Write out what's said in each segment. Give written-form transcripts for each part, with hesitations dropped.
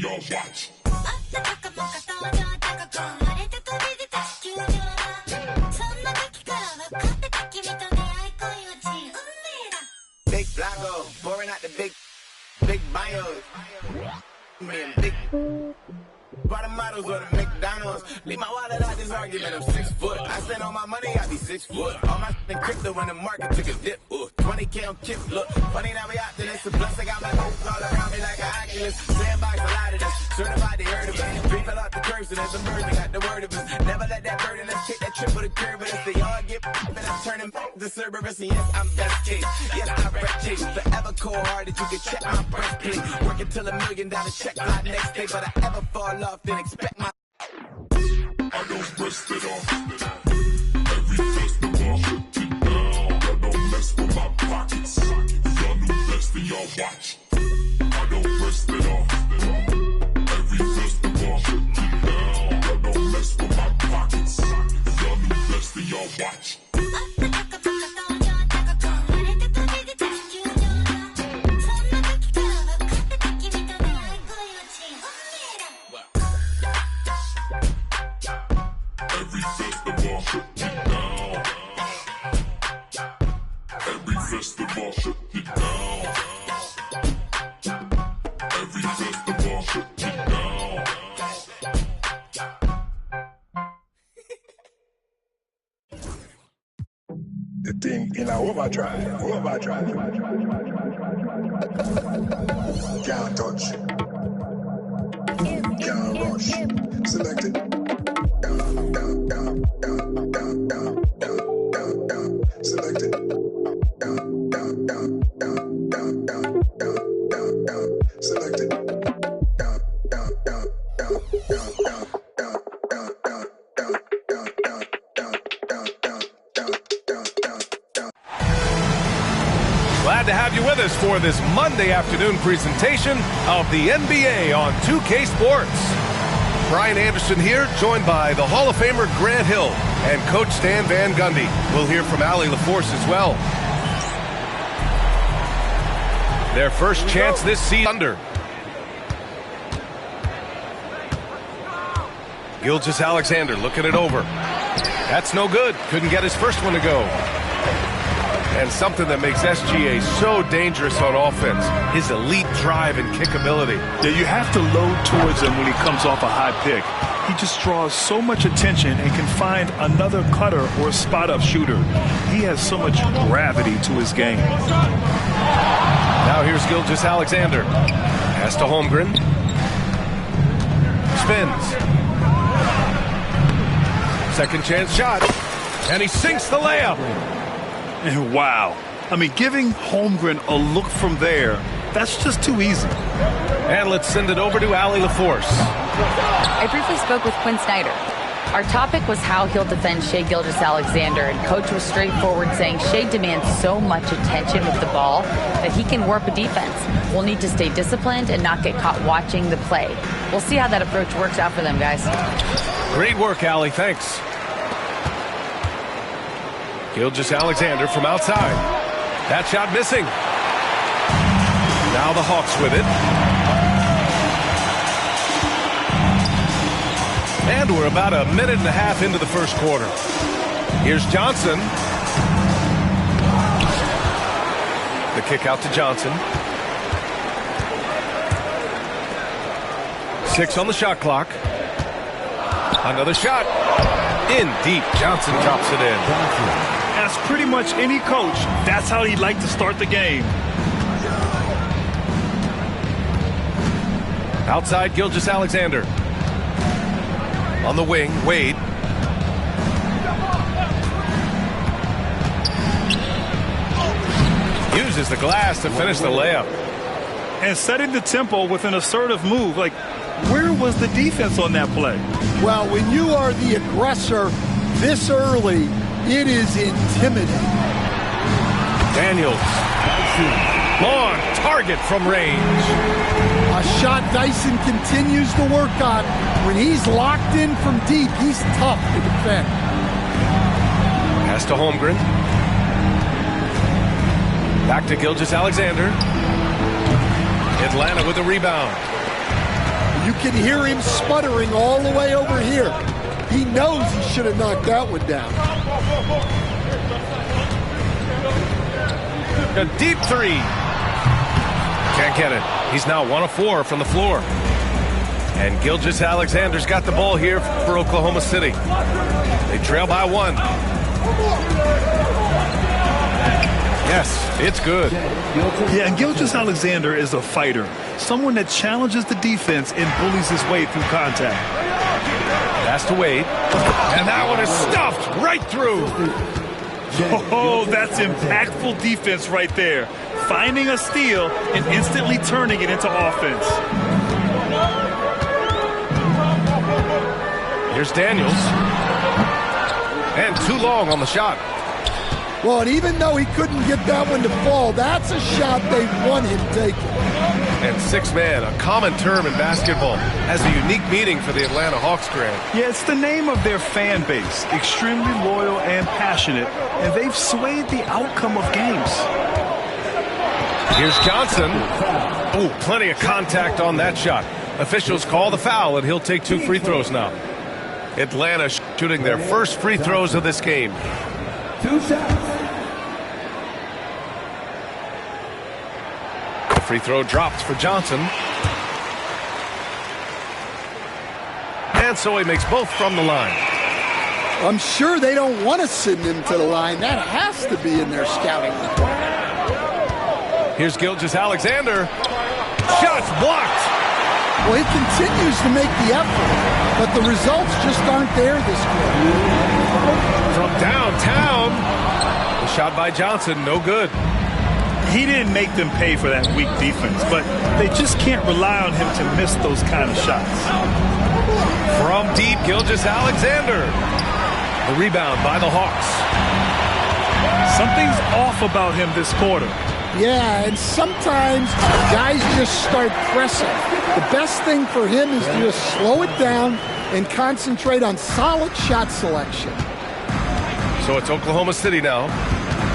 y'all watch. Big Blanco, pouring out the big bios. Me and big bottom models or the McDonald's. Leave my wallet out this argument, I'm 6 foot. I spend all my money, I be 6 foot. All my in crypto when the market took a dip. 20K on chip, look. Funny now we out to this. Plus I got my hopes all around me like an Oculus. Sandbox, a lot of this. Certified they heard of us. Three fell out the curves and there's a bird that got the word of us. Never let that burden us kick that trip with a curve. But if they all get and I'm turning back to Cerberus. And yes, I'm best case. Yes, I wreck chase. Forever cold hearted, you can check my breastplate. Working till $1 million check fly next day. But I ever fall off, then expect my I don't rest it off. Every festival, shut it down. Y'all don't mess with my pockets. Y'all new best and y'all watch. I don't rest it off. Every festival, shut it down. Y'all don't mess with my pockets. Y'all new best and y'all watch. Every festival, shut it down. Every festival, shut it down. Every festival, shut it down. The thing in our overdrive. Can't touch. Can't rush. Select it. Select it. Select it. Glad to have you with us for this Monday afternoon presentation of the NBA on 2K Sports. Brian Anderson here, joined by the Hall of Famer Grant Hill and Coach Stan Van Gundy. We'll hear from Allie LaForce as well. Their first chance this season under. Gilgeous-Alexander looking it over. That's no good. Couldn't get his first one to go. And something that makes SGA so dangerous on offense, his elite drive and kickability. Yeah, you have to load towards him when he comes off a high pick. He just draws so much attention and can find another cutter or spot-up shooter. He has so much gravity to his game. Now here's Gilgeous-Alexander. Pass to Holmgren. Spins. Second chance shot. And he sinks the layup. And wow. I mean, giving Holmgren a look from there, that's just too easy. And let's send it over to Allie LaForce. I briefly spoke with Quinn Snyder. Our topic was how he'll defend Shai Gilgeous-Alexander, and Coach was straightforward, saying Shai demands so much attention with the ball that he can warp a defense. We'll need to stay disciplined and not get caught watching the play. We'll see how that approach works out for them, guys. Great work, Allie. Thanks. Gilgeous-Alexander from outside. That shot missing. Now the Hawks with it. And we're about a minute and a half into the first quarter. Here's Johnson. The kick out to Johnson. 6 on the shot clock. Another shot. In deep. Johnson drops it in. As pretty much any coach, that's how he'd like to start the game. Outside, Gilgeous-Alexander. On the wing, Wade. Uses the glass to finish the layup. And setting the tempo with an assertive move. Like, where was the defense on that play? Well, when you are the aggressor this early, it is intimidating. Daniels. Long target from range. A shot Dyson continues to work on. When he's locked in from deep, he's tough to defend. Pass to Holmgren. Back to Gilgeous-Alexander. Atlanta with a rebound. You can hear him sputtering all the way over here. He knows he should have knocked that one down. A deep three. Can't get it. He's now 1 of 4 from the floor. And Gilgeous-Alexander's got the ball here for Oklahoma City. They trail by 1. Yes, it's good. Yeah, and Gilgeous-Alexander is a fighter. Someone that challenges the defense and bullies his way through contact. Pass to Wade. And that one is stuffed right through. Oh, that's impactful defense right there. Finding a steal and instantly turning it into offense. Here's Daniels. And too long on the shot. Well, and even though he couldn't get that one to fall, that's a shot they want him taking. And six-man, a common term in basketball, has a unique meaning for the Atlanta Hawks, Grant. Yeah, it's the name of their fan base. Extremely loyal and passionate, and they've swayed the outcome of games. Here's Johnson. Oh, plenty of contact on that shot. Officials call the foul, and he'll take 2 free throws now. Atlanta shooting their first free throws of this game. 2 shots. The free throw drops for Johnson. And so he makes both from the line. I'm sure they don't want to send him to the line. That has to be in their scouting report. Here's Gilgeous-Alexander. Shots blocked. Well, he continues to make the effort, but the results just aren't there this quarter. From downtown. The shot by Johnson, no good. He didn't make them pay for that weak defense, but they just can't rely on him to miss those kind of shots. From deep, Gilgeous-Alexander. The rebound by the Hawks. Something's off about him this quarter. Yeah, and sometimes guys just start pressing. The best thing for him is to just slow it down and concentrate on solid shot selection. So it's Oklahoma City now,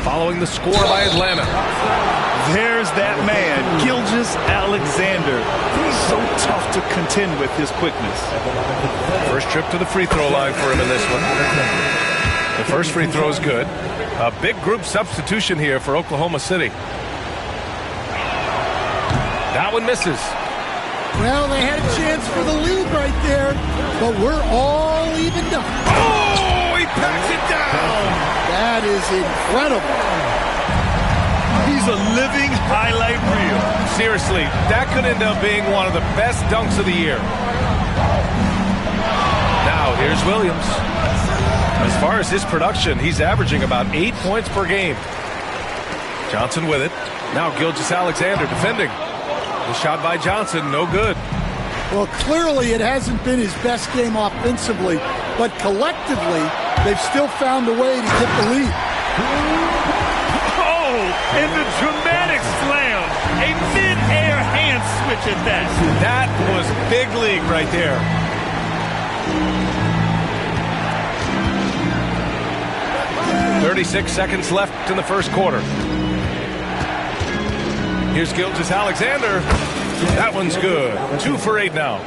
following the score by Atlanta. There's that man, Gilgeous-Alexander. He's so tough to contend with his quickness. First trip to the free throw line for him in this one. The first free throw is good. A big group substitution here for Oklahoma City. That one misses. Well, they had a chance for the lead right there, but we're all evened up. Oh, he packs it down. That is incredible. He's a living highlight reel. Seriously, that could end up being one of the best dunks of the year. Now, here's Williams. As far as his production, he's averaging about 8 points per game. Johnson with it. Now Gilgeous-Alexander defending. The shot by Johnson, no good. Well, clearly it hasn't been his best game offensively, but collectively, they've still found a way to get the lead. Oh, and the dramatic slam. A mid-air hand switch at that. That was big league right there. .36 seconds left in the first quarter. Here's Gilgeous-Alexander. That one's good. 2 for 8 now.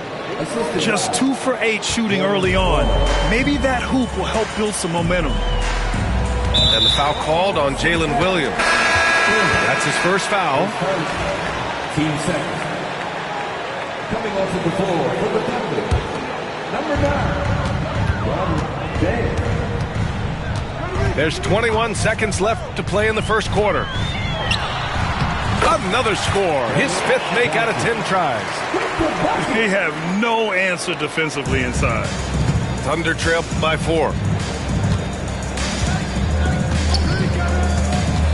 Just 2 for 8 shooting early on. Maybe that hoop will help build some momentum. And the foul called on Jalen Williams. That's his first foul. Team second. Coming onto the floor for the Thunder, number 9, Robert Day. There's 21 seconds left to play in the first quarter. Another score. His 5th make out of 10 tries. They have no answer defensively inside. Thunder trail by 4.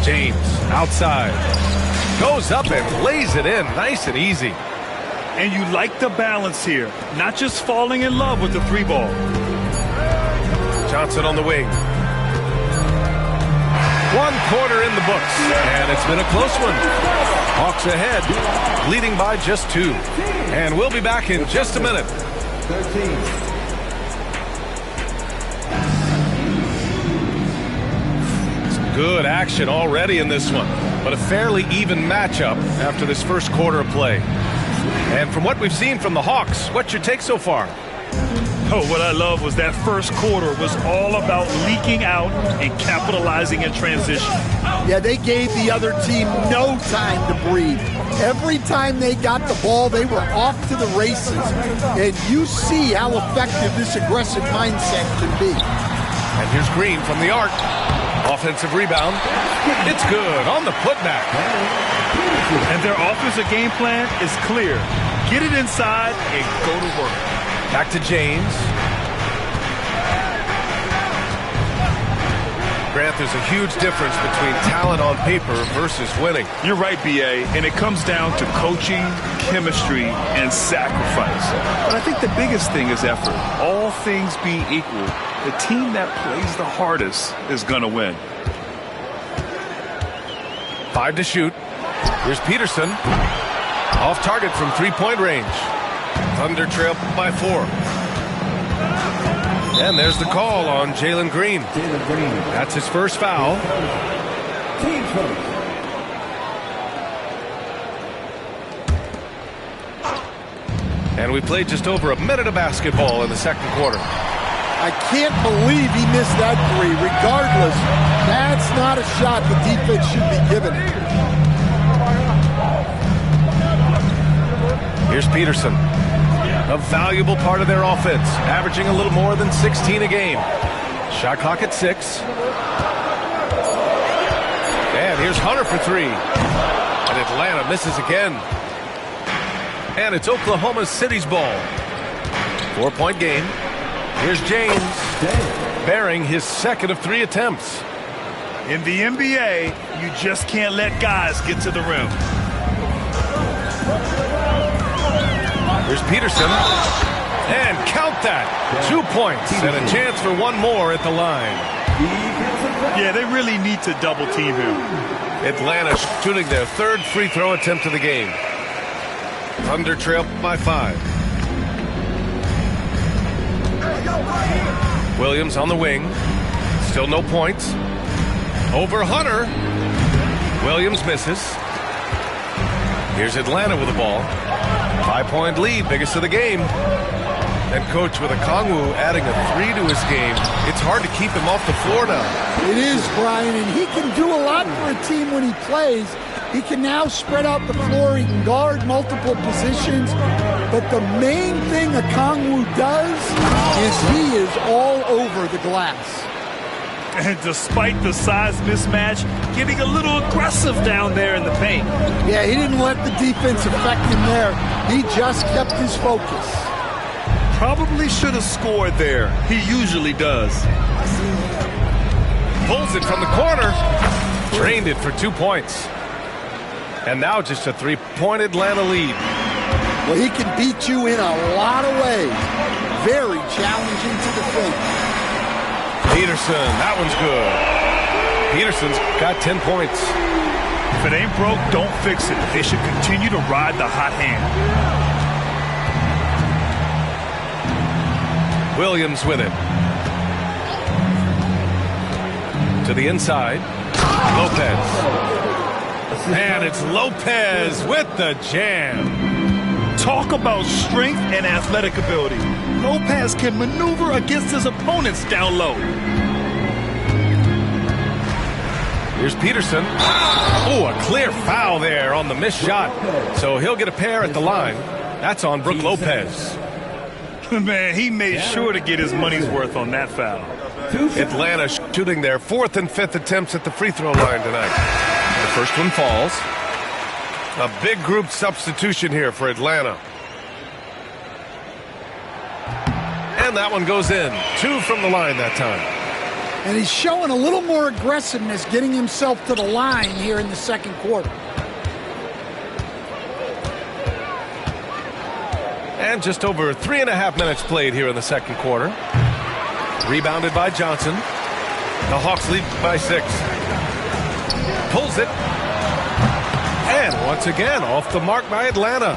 James outside. Goes up and lays it in. Nice and easy. And you like the balance here. Not just falling in love with the 3-ball. Johnson on the wing. 1 quarter in the books, and it's been a close one. Hawks ahead, leading by just 2. And we'll be back in just a minute. 13. Good action already in this one, but a fairly even matchup after this first quarter of play. And from what we've seen from the Hawks, what's your take so far? Oh, what I love was that first quarter was all about leaking out and capitalizing in transition. Yeah, they gave the other team no time to breathe. Every time they got the ball, they were off to the races. And you see how effective this aggressive mindset can be. And here's Green from the arc. Offensive rebound. It's good on the putback. And their offensive game plan is clear. Get it inside and go to work. Back to James. Grant, there's a huge difference between talent on paper versus winning. You're right, B.A., and it comes down to coaching, chemistry, and sacrifice. But I think the biggest thing is effort. All things being equal, the team that plays the hardest is going to win. 5 to shoot. Here's Peterson. Off target from three-point range. Thunder trail by 4. And there's the call on Jalen Green. That's his first foul. Team first. And we played just over a minute of basketball in the second quarter. I can't believe he missed that three. Regardless, that's not a shot the defense should be giving him. Here's Peterson. A valuable part of their offense, averaging a little more than 16 a game. Shot clock at 6. And here's Hunter for 3. And Atlanta misses again. And it's Oklahoma City's ball. 4-point game. Here's James, bearing his second of 3 attempts. In the NBA, you just can't let guys get to the rim. Here's Peterson. And count that. 2 points and a chance for one more at the line. Yeah, they really need to double team him. Atlanta shooting their 3rd free throw attempt of the game. Thunder trail by 5. Williams on the wing. Still no points. Over Hunter. Williams misses. Here's Atlanta with the ball. 5-point lead, biggest of the game. And coach, with Okongwu adding a 3 to his game, it's hard to keep him off the floor now. It is, Brian, and he can do a lot for a team when he plays. He can now spread out the floor. He can guard multiple positions. But the main thing Okongwu does is he is all over the glass. And despite the size mismatch, getting a little aggressive down there in the paint. Yeah, he didn't let the defense affect him there. He just kept his focus. Probably should have scored there. He usually does. Pulls it from the corner. Drained it for 2 points. And now just a 3-point Atlanta lead. Well, he can beat you in a lot of ways. Very challenging to defend. Peterson, that one's good. Peterson's got 10 points. If it ain't broke, don't fix it. They should continue to ride the hot hand. Williams with it. To the inside. Lopez. And it's Lopez with the jam. Talk about strength and athletic ability. Lopez can maneuver against his opponents down low. Here's Peterson. Oh, a clear foul there on the missed shot. So he'll get a pair at the line. That's on Brook Lopez. Man, he made sure to get his money's worth on that foul. Atlanta shooting their 4th and 5th attempts at the free throw line tonight. The first one falls. A big group substitution here for Atlanta. And that one goes in. 2 from the line that time. And he's showing a little more aggressiveness getting himself to the line here in the second quarter. And just over 3.5 minutes played here in the second quarter. Rebounded by Johnson. The Hawks lead by 6. Pulls it. And once again, off the mark by Atlanta.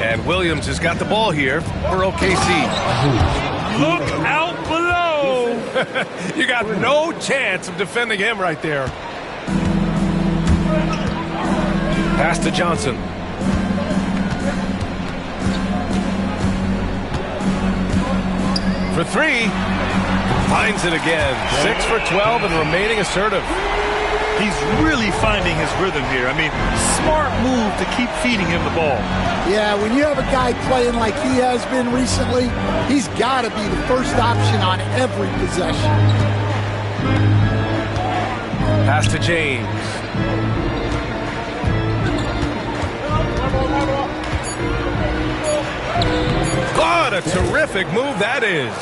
And Williams has got the ball here for OKC. Look out below. You got no chance of defending him right there. Pass to Johnson. for three. Finds it again. 6 for 12 and remaining assertive. He's really finding his rhythm here. I mean, smart move to keep feeding him the ball. Yeah, when you have a guy playing like he has been recently, he's got to be the first option on every possession. Pass to James. What a terrific move that is.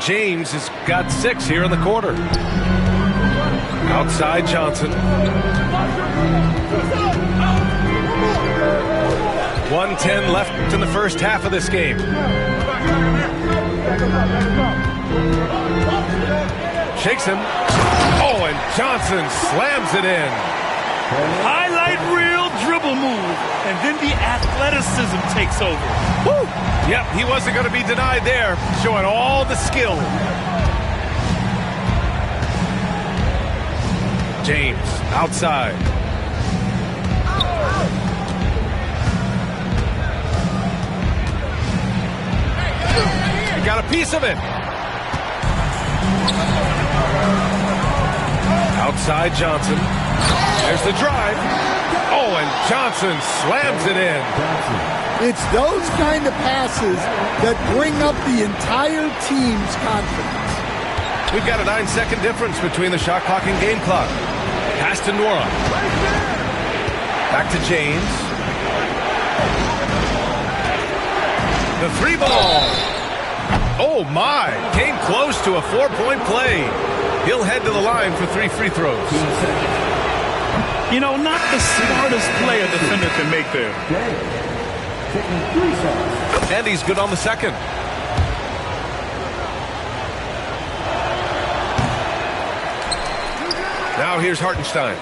James has got 6 here in the quarter. Outside Johnson. 1:10 left in the first half of this game. Shakes him. Oh, and Johnson slams it in. Highlight reel dribble move, and then the athleticism takes over. Woo! Yep, he wasn't going to be denied there, showing all the skill. James, outside. He got a piece of it. Outside Johnson. There's the drive. Oh, and Johnson slams it in. It's those kind of passes that bring up the entire team's confidence. We've got a 9-second difference between the shot clock and game clock. Pass to Nora. Back to James. The 3-ball. Oh, my. Came close to a 4-point play. He'll head to the line for 3 free throws. You know, not the smartest play a defender can make there. And he's good on the second. Now here's Hartenstein.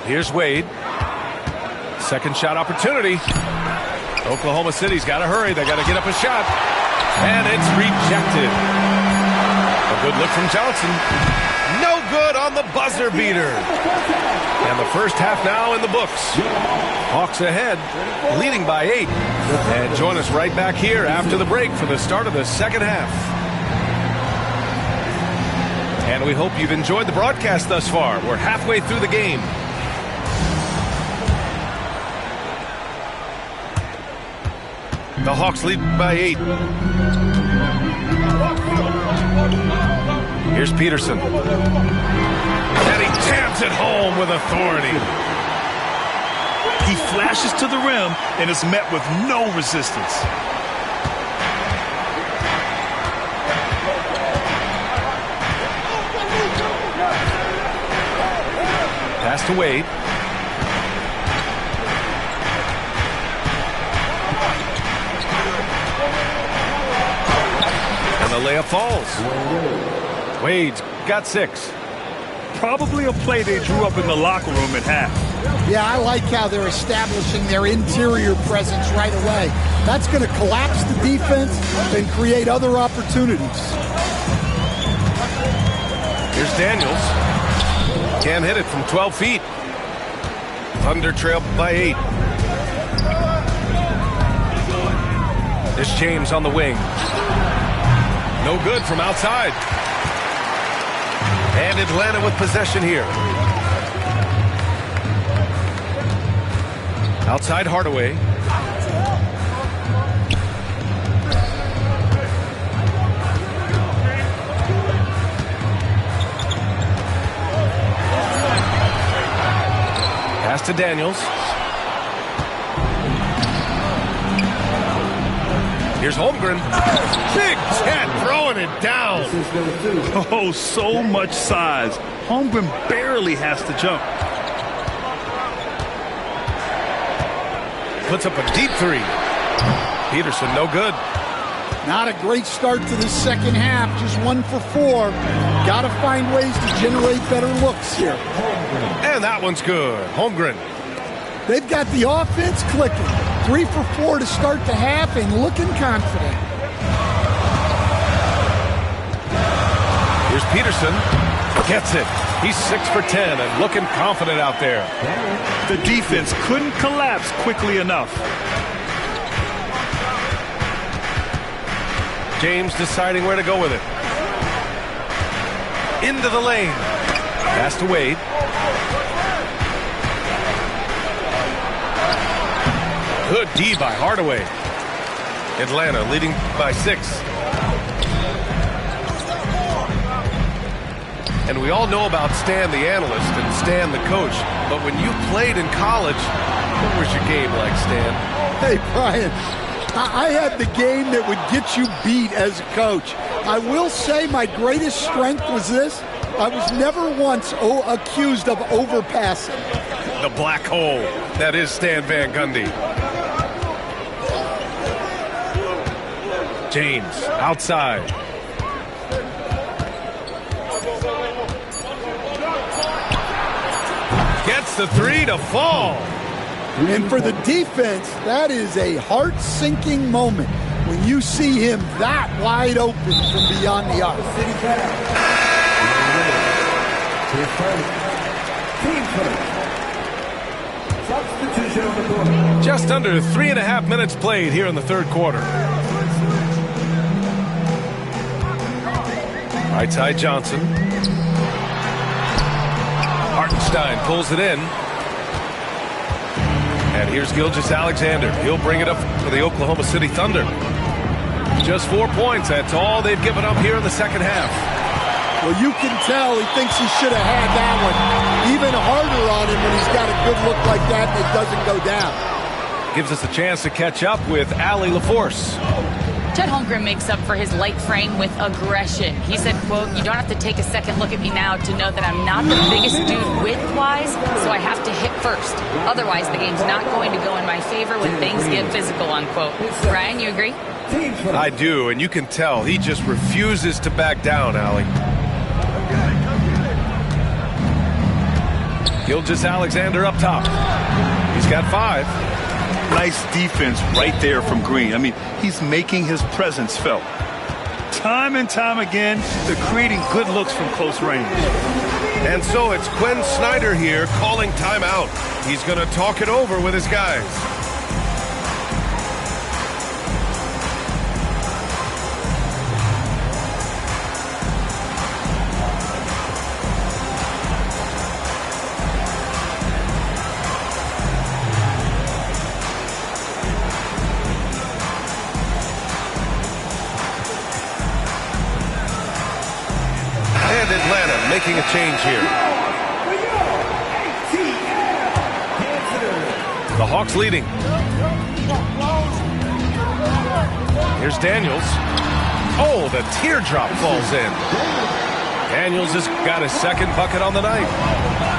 Here's Wade. Second shot opportunity. Oklahoma City's got to hurry. They got to get up a shot. And it's rejected. A good look from Johnson. No good on the buzzer beater. And the first half now in the books. Hawks ahead, leading by 8. And join us right back here after the break for the start of the second half. And we hope you've enjoyed the broadcast thus far. We're halfway through the game. The Hawks lead by 8. Here's Peterson. And he jams it home with authority. He flashes to the rim and is met with no resistance. Pass to Wade. And the layup falls. Wade's got 6. Probably a play they drew up in the locker room at half. Yeah, I like how they're establishing their interior presence right away. That's going to collapse the defense and create other opportunities. Here's Daniels. Can't hit it from 12 feet. Thunder trail by 8. There's James on the wing. No good from outside. And Atlanta with possession here. Outside Hardaway. Pass to Daniels. Here's Holmgren. Big Cat throwing it down. Oh, so much size. Holmgren barely has to jump. Puts up a deep 3. Peterson, no good. Not a great start to the second half. Just 1 for 4. Got to find ways to generate better looks here. And that one's good. Holmgren. They've got the offense clicking. 3 for 4 to start the half and looking confident. Here's Peterson. Gets it. He's 6 for 10 and looking confident out there. The defense couldn't collapse quickly enough. James deciding where to go with it. Into the lane. Pass to Wade. Good D by Hardaway. Atlanta leading by 6. And we all know about Stan the analyst and Stan the coach, but when you played in college, what was your game like, Stan? Hey, Brian, I had the game that would get you beat as a coach. I will say my greatest strength was this. I was never once accused of overpassing. The black hole. That is Stan Van Gundy. James outside. Gets the 3 to fall. And for the defense, that is a heart-sinking moment when you see him that wide open from beyond the arc. Just under 3.5 minutes played here in the third quarter. Right side Johnson. Hartenstein pulls it in. And here's Gilgeous-Alexander. He'll bring it up for the Oklahoma City Thunder. Just 4 points. That's all they've given up here in the second half. Well, you can tell he thinks he should have had that one even harder on him when he's got a good look like that and it doesn't go down. Gives us a chance to catch up with Allie LaForce. Chet Holmgren makes up for his light frame with aggression. He said, quote, "You don't have to take a second look at me now to know that I'm not the biggest dude width-wise, so I have to hit first. Otherwise, the game's not going to go in my favor when things get physical," unquote. Brian, you agree? I do, and you can tell he just refuses to back down, Allie. Gilgeous-Alexander up top. He's got 5. Nice defense right there from Green. I mean, he's making his presence felt. Time and time again, they're creating good looks from close range. And so it's Quinn Snyder here calling timeout. He's going to talk it over with his guys. Atlanta making a change here. The Hawks leading. Here's Daniels. Oh, the teardrop falls in. Daniels has got his second bucket on the night.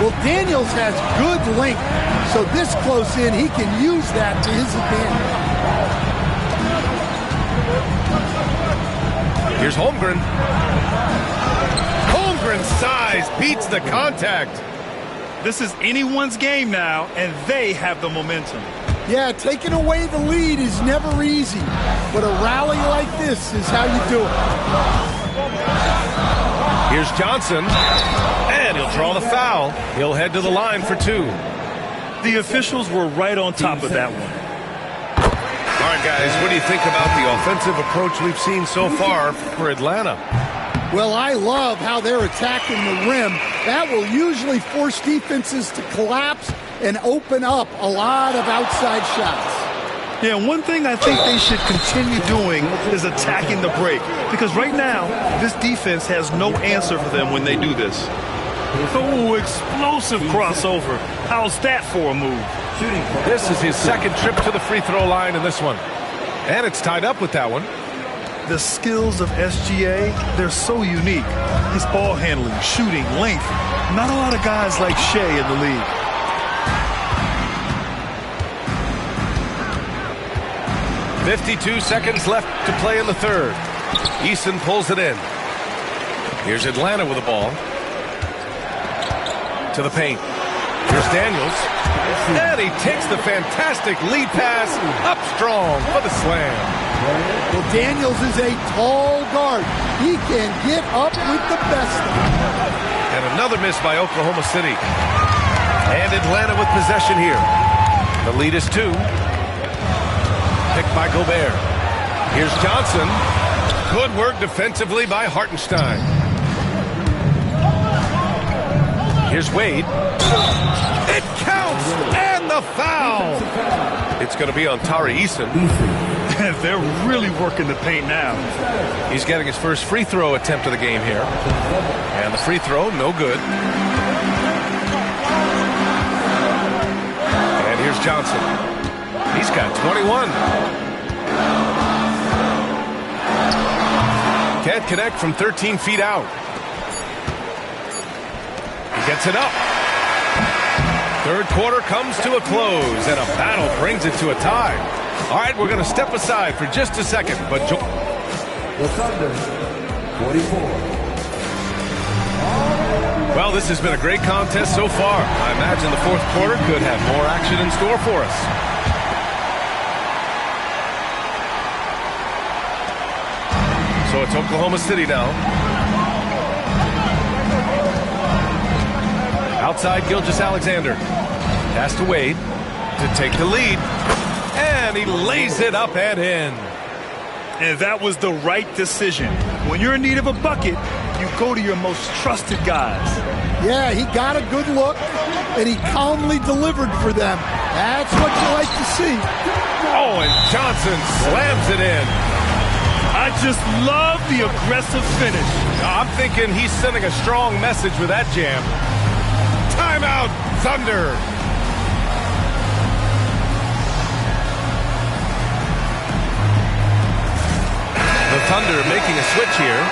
Well, Daniels has good length, so this close in, he can use that to his advantage. Here's Holmgren. Holmgren's size beats the contact. This is anyone's game now, and they have the momentum. Yeah, taking away the lead is never easy, but a rally like this is how you do it. Here's Johnson, and he'll draw the foul. He'll head to the line for 2. The officials were right on top of that one. All right, guys, what do you think about the offensive approach we've seen so far for Atlanta? Well, I love how they're attacking the rim. That will usually force defenses to collapse and open up a lot of outside shots. Yeah, one thing I think they should continue doing is attacking the break. Because right now, this defense has no answer for them when they do this. Oh, explosive crossover. How's that for a move? This is his second trip to the free throw line in this one. And it's tied up with that one. The skills of SGA, they're so unique. His ball handling, shooting, length. Not a lot of guys like Shea in the league. .52 seconds left to play in the third. Eason pulls it in. Here's Atlanta with the ball. To the paint. Here's Daniels. And he takes the fantastic lead pass up strong for the slam. Well, Daniels is a tall guard. He can get up with the best of them. And another miss by Oklahoma City. And Atlanta with possession here. The lead is 2. Picked by Gobert. Here's Johnson. Good work defensively by Hartenstein. Here's Wade. It counts, and the foul. It's going to be on Tari Eason. They're really working the paint now. He's getting his first free throw attempt of the game here. And the free throw, no good. And here's Johnson. He's got 21. Can't connect from 13 feet out. He gets it up. Third quarter comes to a close, and a battle brings it to a tie. All right, we're going to step aside for just a second, but The Thunder, 44. well, this has been a great contest so far. I imagine the fourth quarter could have more action in store for us. So it's Oklahoma City now. Outside Gilgeous-Alexander. Pass to Wade to take the lead. And he lays it up and in. And that was the right decision. When you're in need of a bucket, you go to your most trusted guys. Yeah, he got a good look, and he calmly delivered for them. That's what you like to see. Oh, and Johnson slams it in. I just love the aggressive finish. I'm thinking he's sending a strong message with that jam. Timeout, Thunder. The Thunder making a switch here.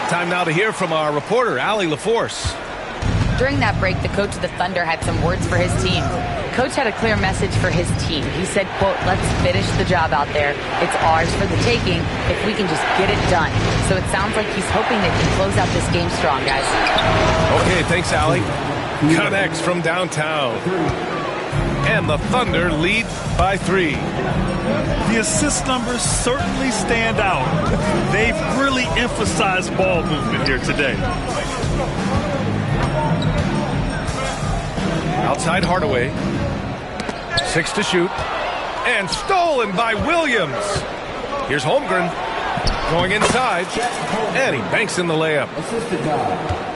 Time now to hear from our reporter, Allie LaForce. During that break, the coach of the Thunder had some words for his team. Coach had a clear message for his team. He said, quote, "Let's finish the job out there. It's ours for the taking if we can just get it done." So it sounds like he's hoping they can close out this game strong, guys. Okay, thanks, Allie. Connects from downtown. And the Thunder lead by 3. The assist numbers certainly stand out. They've really emphasized ball movement here today. Outside Hardaway. 6 to shoot. And stolen by Williams. Here's Holmgren. Going inside. And he banks in the layup.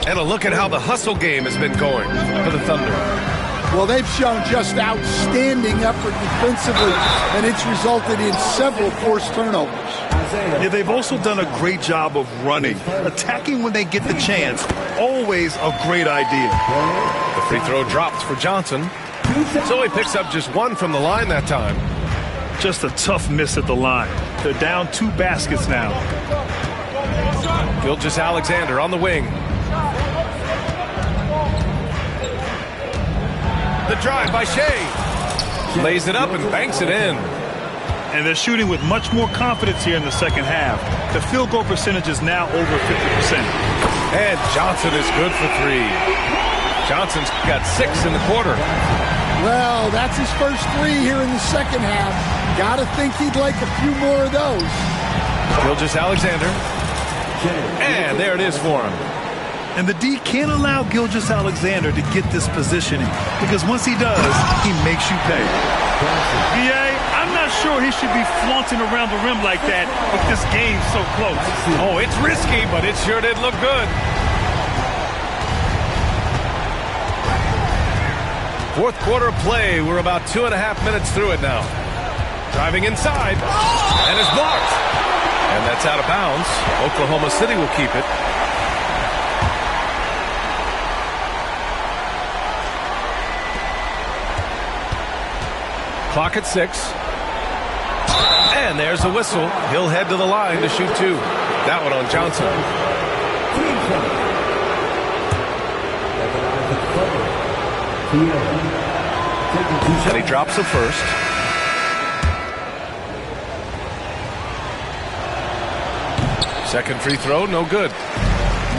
And a look at how the hustle game has been going for the Thunder. Well, they've shown just outstanding effort defensively, and it's resulted in several forced turnovers. Yeah, they've also done a great job of running. Attacking when they get the chance. Always a great idea. The free throw drops for Johnson. So he picks up just 1 from the line that time. Just a tough miss at the line. They're down 2 baskets now. Gilgeous-Alexander on the wing. The drive by Shea. Lays it up and banks it in. And they're shooting with much more confidence here in the second half. The field goal percentage is now over 50%. And Johnson is good for 3. Johnson's got 6 in the quarter. Well, that's his first 3 here in the second half. Gotta think he'd like a few more of those. Gilgeous-Alexander. And there it is for him. And the D can't allow Gilgeous-Alexander to get this positioning, because once he does, he makes you pay. BA, I'm not sure he should be flaunting around the rim like that with this game so close. Oh, it's risky, but it sure did look good. Fourth quarter play. We're about 2.5 minutes through it now. Driving inside, and is blocked. And that's out of bounds. Oklahoma City will keep it. Clock at 6. And there's a whistle. He'll head to the line to shoot 2. That one on Johnson. And he drops the first. Second free throw, no good.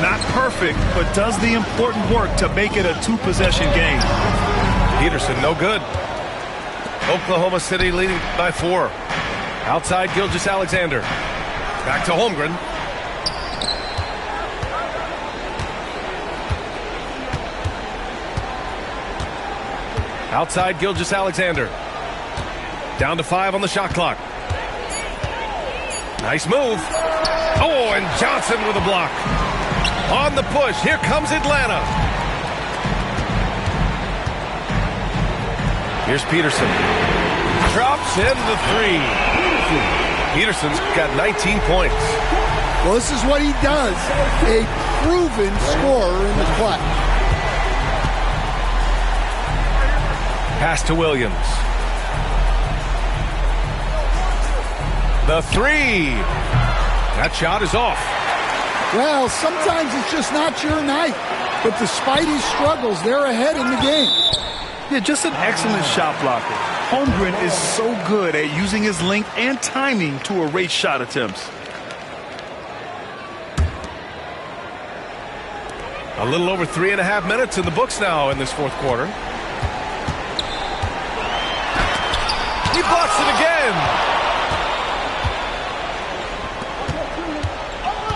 Not perfect, but does the important work to make it a 2-possession game. Peterson, no good. Oklahoma City leading by 4. Outside Gilgeous-Alexander. Back to Holmgren. Outside Gilgeous-Alexander. Down to 5 on the shot clock. Nice move. Oh, and Johnson with a block. On the push, here comes Atlanta. Here's Peterson. Drops in the three. Peterson's got 19 points. Well, this is what he does. A proven scorer in the clutch. Pass to Williams. The three. That shot is off. Well, sometimes it's just not your night. But despite his struggles, they're ahead in the game. Yeah, just an excellent shot blocker. Holmgren is so good at using his length and timing to erase shot attempts. A little over 3.5 minutes in the books now in this fourth quarter. He blocks it again.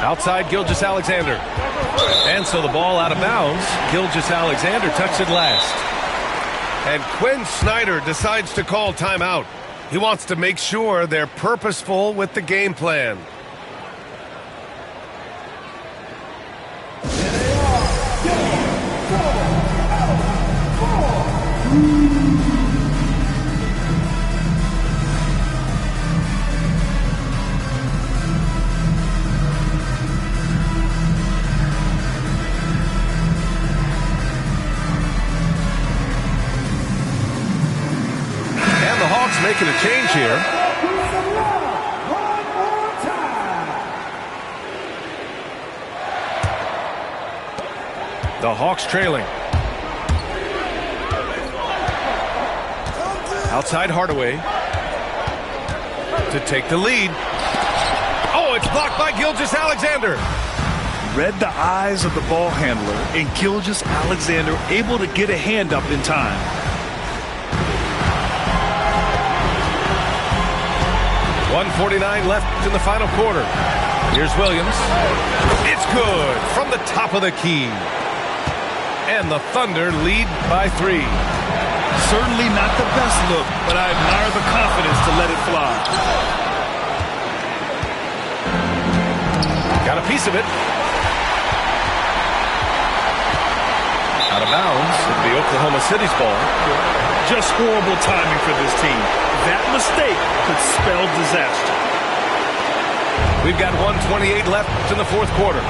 Outside Gilgeous-Alexander. And so the ball out of bounds. Gilgeous-Alexander touched it last. And Quinn Snyder decides to call timeout. He wants to make sure they're purposeful with the game plan. Making a change here. The Hawks trailing. Outside Hardaway to take the lead. Oh, it's blocked by Gilgeous-Alexander. Read the eyes of the ball handler, and Gilgeous-Alexander able to get a hand up in time. .149 left in the final quarter. Here's Williams. It's good from the top of the key. And the Thunder lead by 3. Certainly not the best look, but I admire the confidence to let it fly. Got a piece of it. Out of bounds. It'll be Oklahoma City's ball. Just horrible timing for this team. That mistake could spell disaster. We've got 1:28 left in the fourth quarter.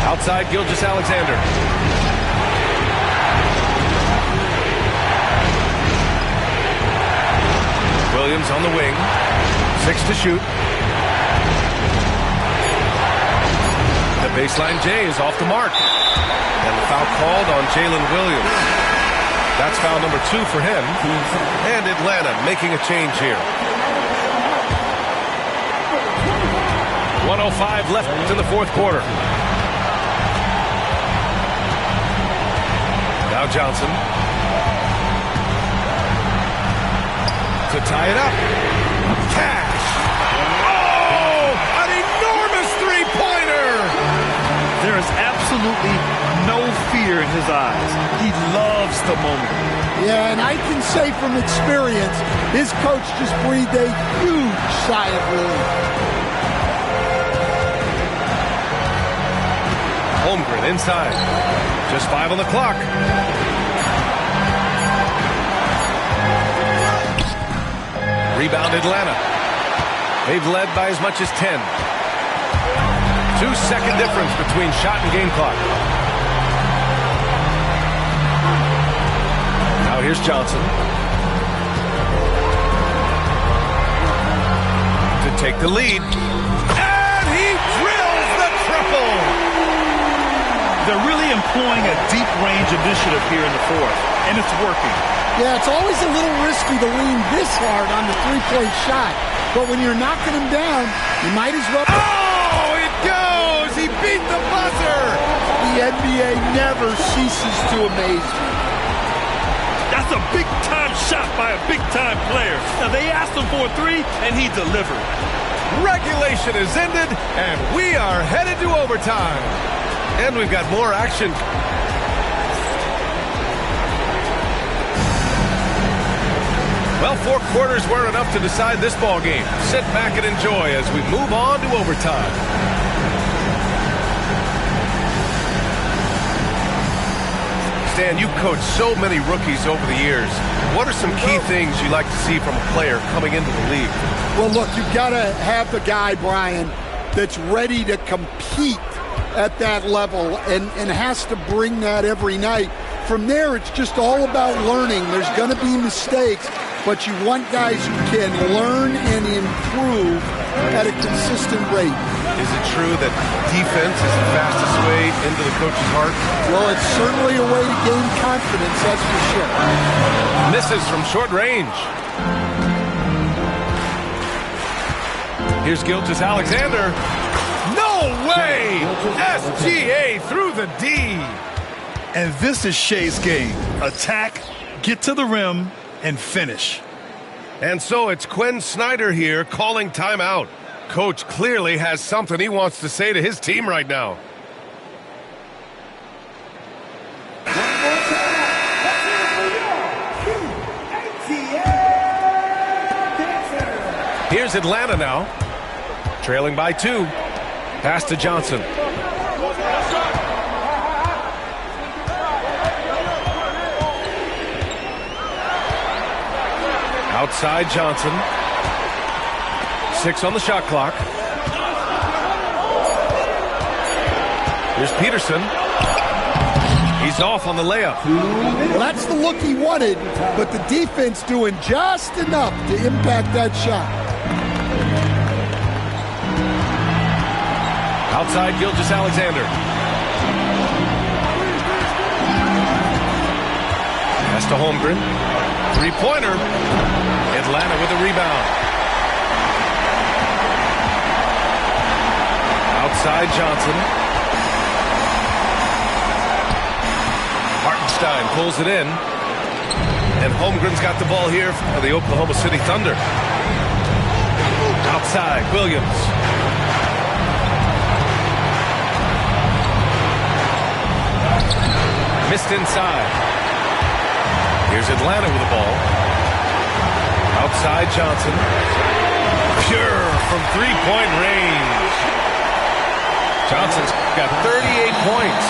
Outside Gilgeous-Alexander. Williams on the wing. 6 to shoot. The baseline J is off the mark. And the foul called on Jalen Williams. That's foul number 2 for him. And Atlanta making a change here. 1:05 left in the fourth quarter. Now Johnson. To tie it up. Cash. Oh, an enormous three-pointer. There is absolutely no fear in his eyes. He loves the moment. Yeah, and I can say from experience, his coach just breathed a huge sigh of relief. Holmgren inside. Just 5 on the clock. Rebound Atlanta. They've led by as much as 10. 2-second difference between shot and game clock. Now here's Johnson. To take the lead. And he drills the triple! They're really employing a deep range initiative here in the fourth, and it's working. Yeah, it's always a little risky to lean this hard on the three-point shot, but when you're knocking him down, you might as well... Oh, it goes! He beat the buzzer! The NBA never ceases to amaze me. That's a big-time shot by a big-time player. Now, they asked him for a 3, and he delivered. Regulation is ended, and we are headed to overtime. And we've got more action. Well, 4 quarters weren't enough to decide this ball game. Sit back and enjoy as we move on to overtime. Stan, you've coached so many rookies over the years. What are some key things you like to see from a player coming into the league? Well, look, you've got to have the guy, Brian, that's ready to compete at that level and has to bring that every night. From there, it's just all about learning. There's going to be mistakes, but you want guys who can learn and improve at a consistent rate. Is it true that defense is the fastest way into the coach's heart? Well, it's certainly a way to gain confidence, that's for sure. Misses from short range. Here's Gilgeous-Alexander. No way! SGA through the D. And this is Shai's game. Attack, get to the rim, and finish. And so it's Quinn Snyder here calling timeout. Coach clearly has something he wants to say to his team right now. Here's Atlanta now, trailing by 2. Pass to Johnson. Outside Johnson. 6 on the shot clock. Here's Peterson. He's off on the layup. Well, that's the look he wanted, but the defense doing just enough to impact that shot. Outside Gilgeous-Alexander. Pass to Holmgren. 3-pointer. Atlanta with a rebound. Outside Johnson. Hartenstein pulls it in. And Holmgren's got the ball here for the Oklahoma City Thunder. Outside Williams. Missed inside. Here's Atlanta with the ball. Outside Johnson. Pure from 3-point range. Johnson's got 38 points.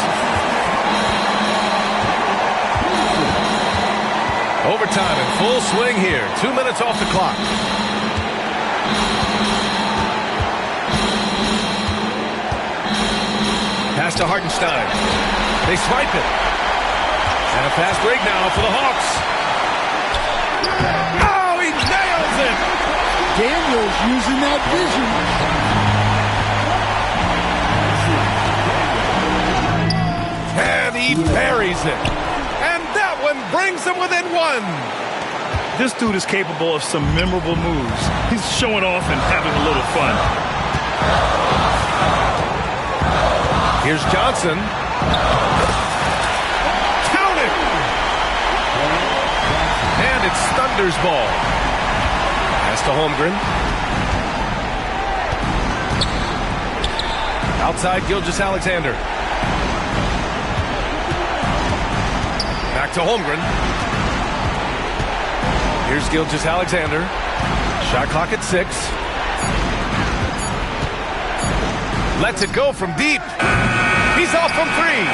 Overtime in full swing here. 2 minutes off the clock. Pass to Hartenstein. They swipe it. And a fast break now for the Hawks. Oh, he nails it! Daniels using that vision. And he buries it. And that one brings them within 1. This dude is capable of some memorable moves. He's showing off and having a little fun. Here's Johnson. Count it! And it's Thunder's ball. Pass to Holmgren. Outside Gilgeous-Alexander. Back to Holmgren. Here's Gilgeous-Alexander. Shot clock at 6. Lets it go from deep. He's off from 3.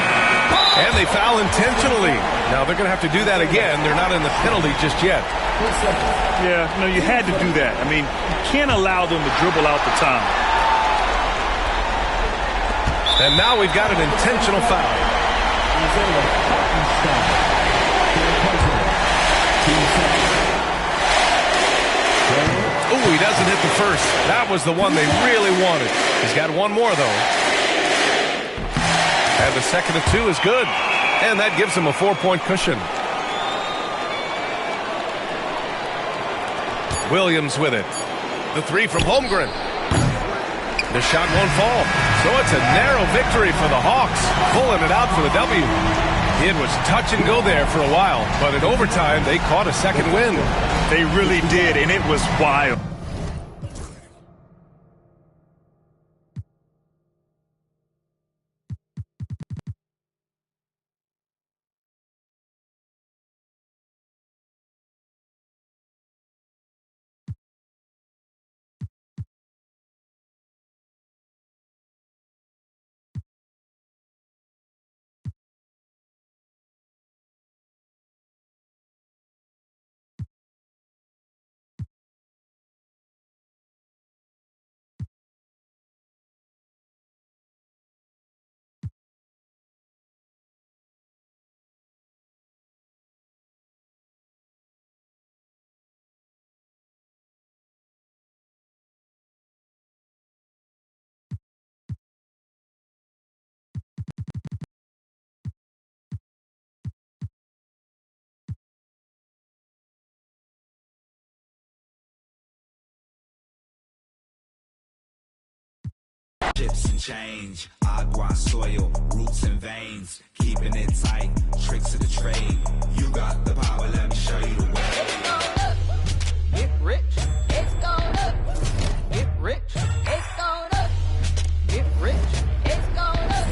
And they foul intentionally. Now they're going to have to do that again. They're not in the penalty just yet. Yeah, no, you had to do that. I mean, you can't allow them to dribble out the time. And now we've got an intentional foul. Ooh, he doesn't hit the first. That was the one they really wanted. He's got one more, though. And the second of 2 is good. And that gives him a 4-point cushion. Williams with it. The 3 from Holmgren. The shot won't fall. So it's a narrow victory for the Hawks, pulling it out for the W. It was touch and go there for a while, but in overtime, they caught a second win. They really did, and it was wild. Chips and change, agua, soil, roots and veins, keeping it tight, tricks of the trade. You got the power, let me show you the way. It's going up, get rich. It's going up, get rich. It's going up, get rich. It's going up.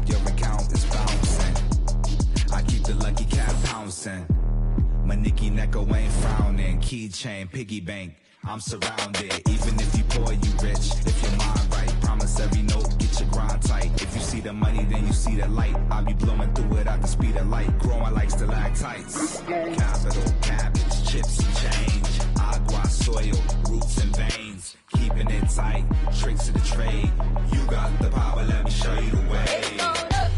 Your account is bouncing. I keep the lucky cat pouncing. My Nicky Necko ain't frowning. Keychain, piggy bank, I'm surrounded. Even if you poor, you rich. If your mind right, promise every note, get your grind tight. If you see the money, then you see the light. I'll be blowing through it at the speed of light. Growing like stalactites. Capital, cabbage, chips and change. Agua, soil, roots and veins. Keeping it tight, tricks of the trade. You got the power, let me show you the way. It's going up,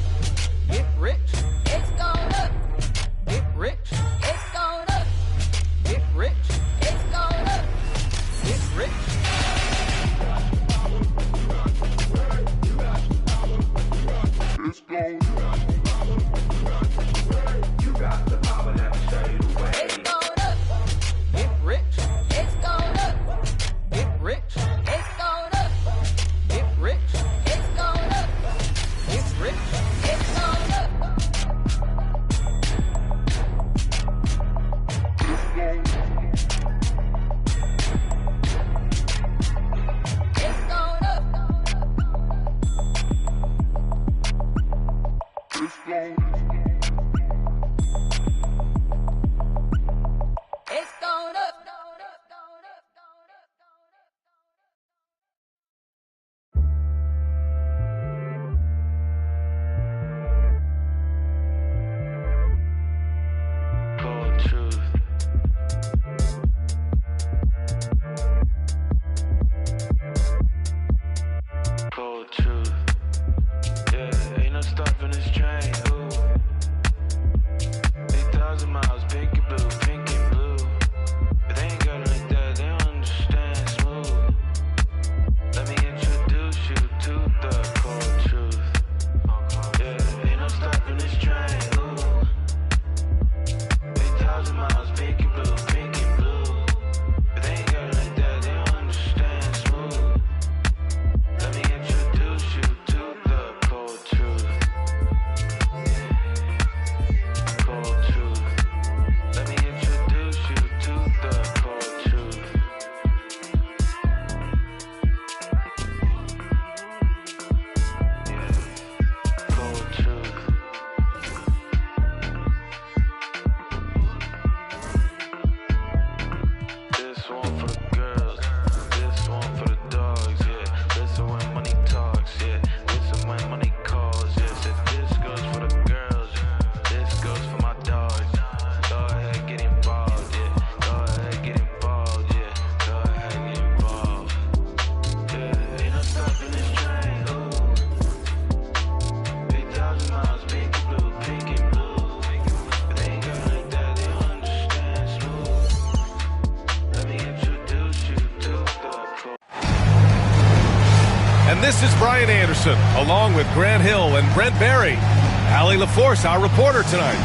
get rich. It's going up, get rich. It's going up, get rich. It's going up, get rich. It's going You got the power, let me show you the way. It's going up, get rich. It's going up, get rich. It's going up, get rich. It's going up, get rich. It's going up. It's going up. It's going It's going up. Cold truth. Cold truth. Yeah, ain't no stopping this train. Ooh. 8,000 miles, pink and blue, pink and blue. But they ain't got it like that, they don't understand smooth. Let me introduce you to the cold truth. Yeah, ain't no stopping this train. Ooh. 8,000 miles, pink and blue, pink and blue. But they ain't got it like that, they don't understand smooth. Let me introduce you to the cold truth. Cold truth. Let me introduce you to the cold truth. Yeah. Cold truth. This one for the girls, this one for the dogs, yeah. Listen when money talks, yeah. Listen when money calls, yeah. Said this goes for the girls, this goes for my dogs. Go ahead, get involved, yeah. Go ahead, get involved, yeah. Go ahead, get involved. Yeah, ain't no stopping this train, ooh. 8,000 miles, pink and blue, pink and blue. But they ain't got it like that, they don't understand smooth. Let me introduce you to the cold. And this is Brian Anderson, along with Grant Hill and Brent Barry. Allie LaForce, our reporter tonight.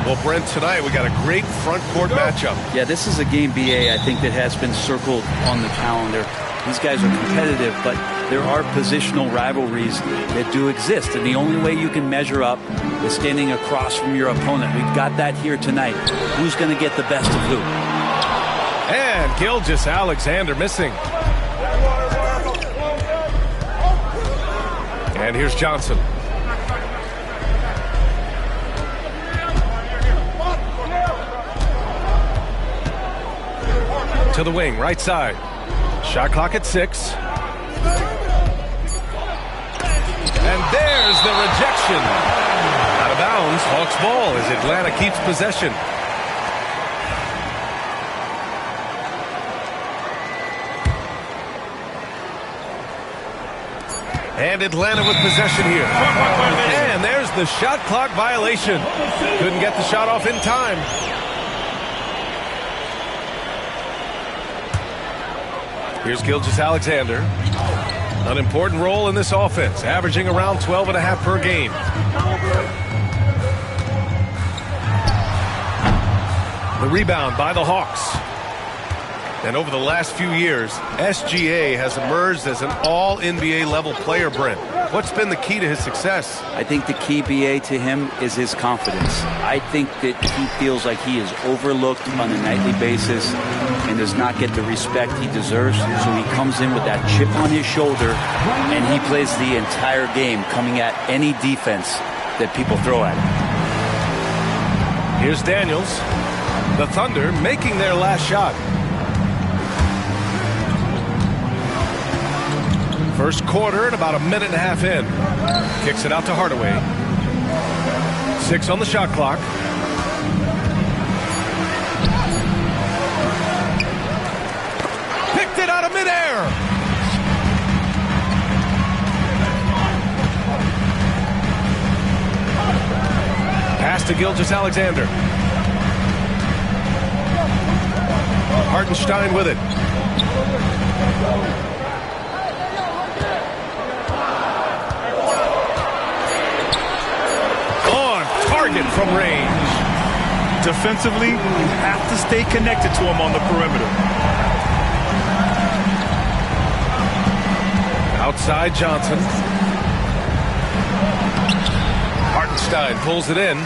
Well, Brent, tonight we got a great front court matchup. Yeah, this is a game, BA, I think that has been circled on the calendar. These guys are competitive, but there are positional rivalries that do exist, and the only way you can measure up is standing across from your opponent. We've got that here tonight. Who's going to get the best of who? And Gilgeous Alexander missing. And here's Johnson. To the wing, right side. Shot clock at 6. And there's the rejection. Out of bounds, Hawks ball as Atlanta keeps possession. And Atlanta with possession here. And there's the shot clock violation. Couldn't get the shot off in time. Here's Gilgeous Alexander. An important role in this offense, averaging around 12.5 per game. The rebound by the Hawks. And over the last few years, SGA has emerged as an all-NBA level player, Brent. What's been the key to his success? I think the key, BA, to him is his confidence. I think that he feels like he is overlooked on a nightly basis and does not get the respect he deserves. So he comes in with that chip on his shoulder, and he plays the entire game, coming at any defense that people throw at him. Here's Daniels. The Thunder making their last shot. First quarter and about a minute and a half in. Kicks it out to Hardaway. 6 on the shot clock. Picked it out of midair. Pass to Gilgeous-Alexander. Hartenstein with it. Target from range. Defensively, you have to stay connected to him on the perimeter. Outside Johnson. Hartenstein pulls it in.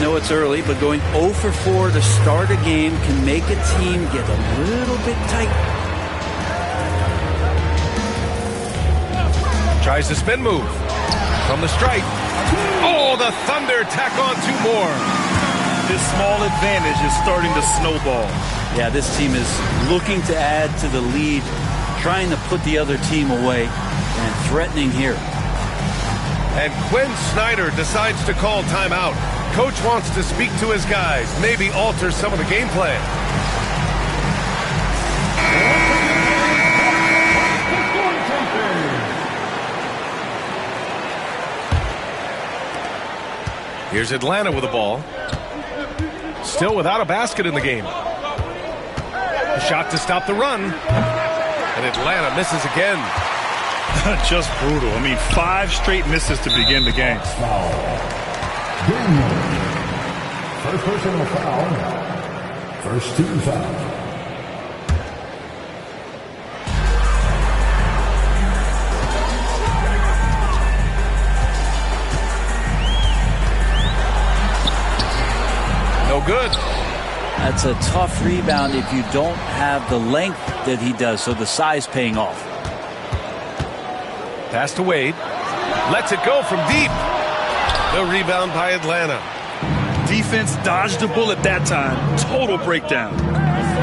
No, it's early, but going 0 for 4 to start a game can make a team get a little bit tight. Tries the spin move from the stripe. Oh, the Thunder tack on 2 more. This small advantage is starting to snowball. Yeah, this team is looking to add to the lead, trying to put the other team away, and threatening here. And Quinn Snyder decides to call timeout. Coach wants to speak to his guys, maybe alter some of the game plan. Here's Atlanta with the ball. Still without a basket in the game. A shot to stop the run. And Atlanta misses again. Just brutal. I mean, 5 straight misses to begin the game. First personal foul. First team foul. No good. That's a tough rebound if you don't have the length that he does, so the size paying off. Pass to Wade. Lets it go from deep. The rebound by Atlanta. Defense dodged the bullet that time. Total breakdown.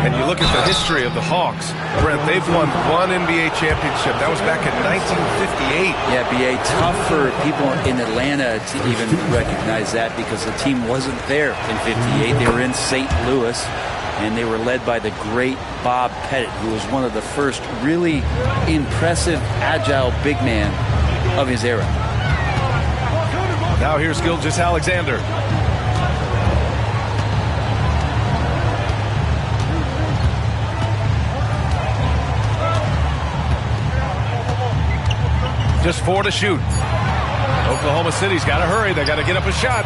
And you look at the history of the Hawks. Brent, they've won 1 NBA championship. That was back in 1958. Yeah, BA, tough for people in Atlanta to even recognize that because the team wasn't there in 58. They were in St. Louis, and they were led by the great Bob Pettit, who was one of the first really impressive, agile big man of his era. Now here's Gilgeous-Alexander. Just 4 to shoot. Oklahoma City's got to hurry. They got to get up a shot.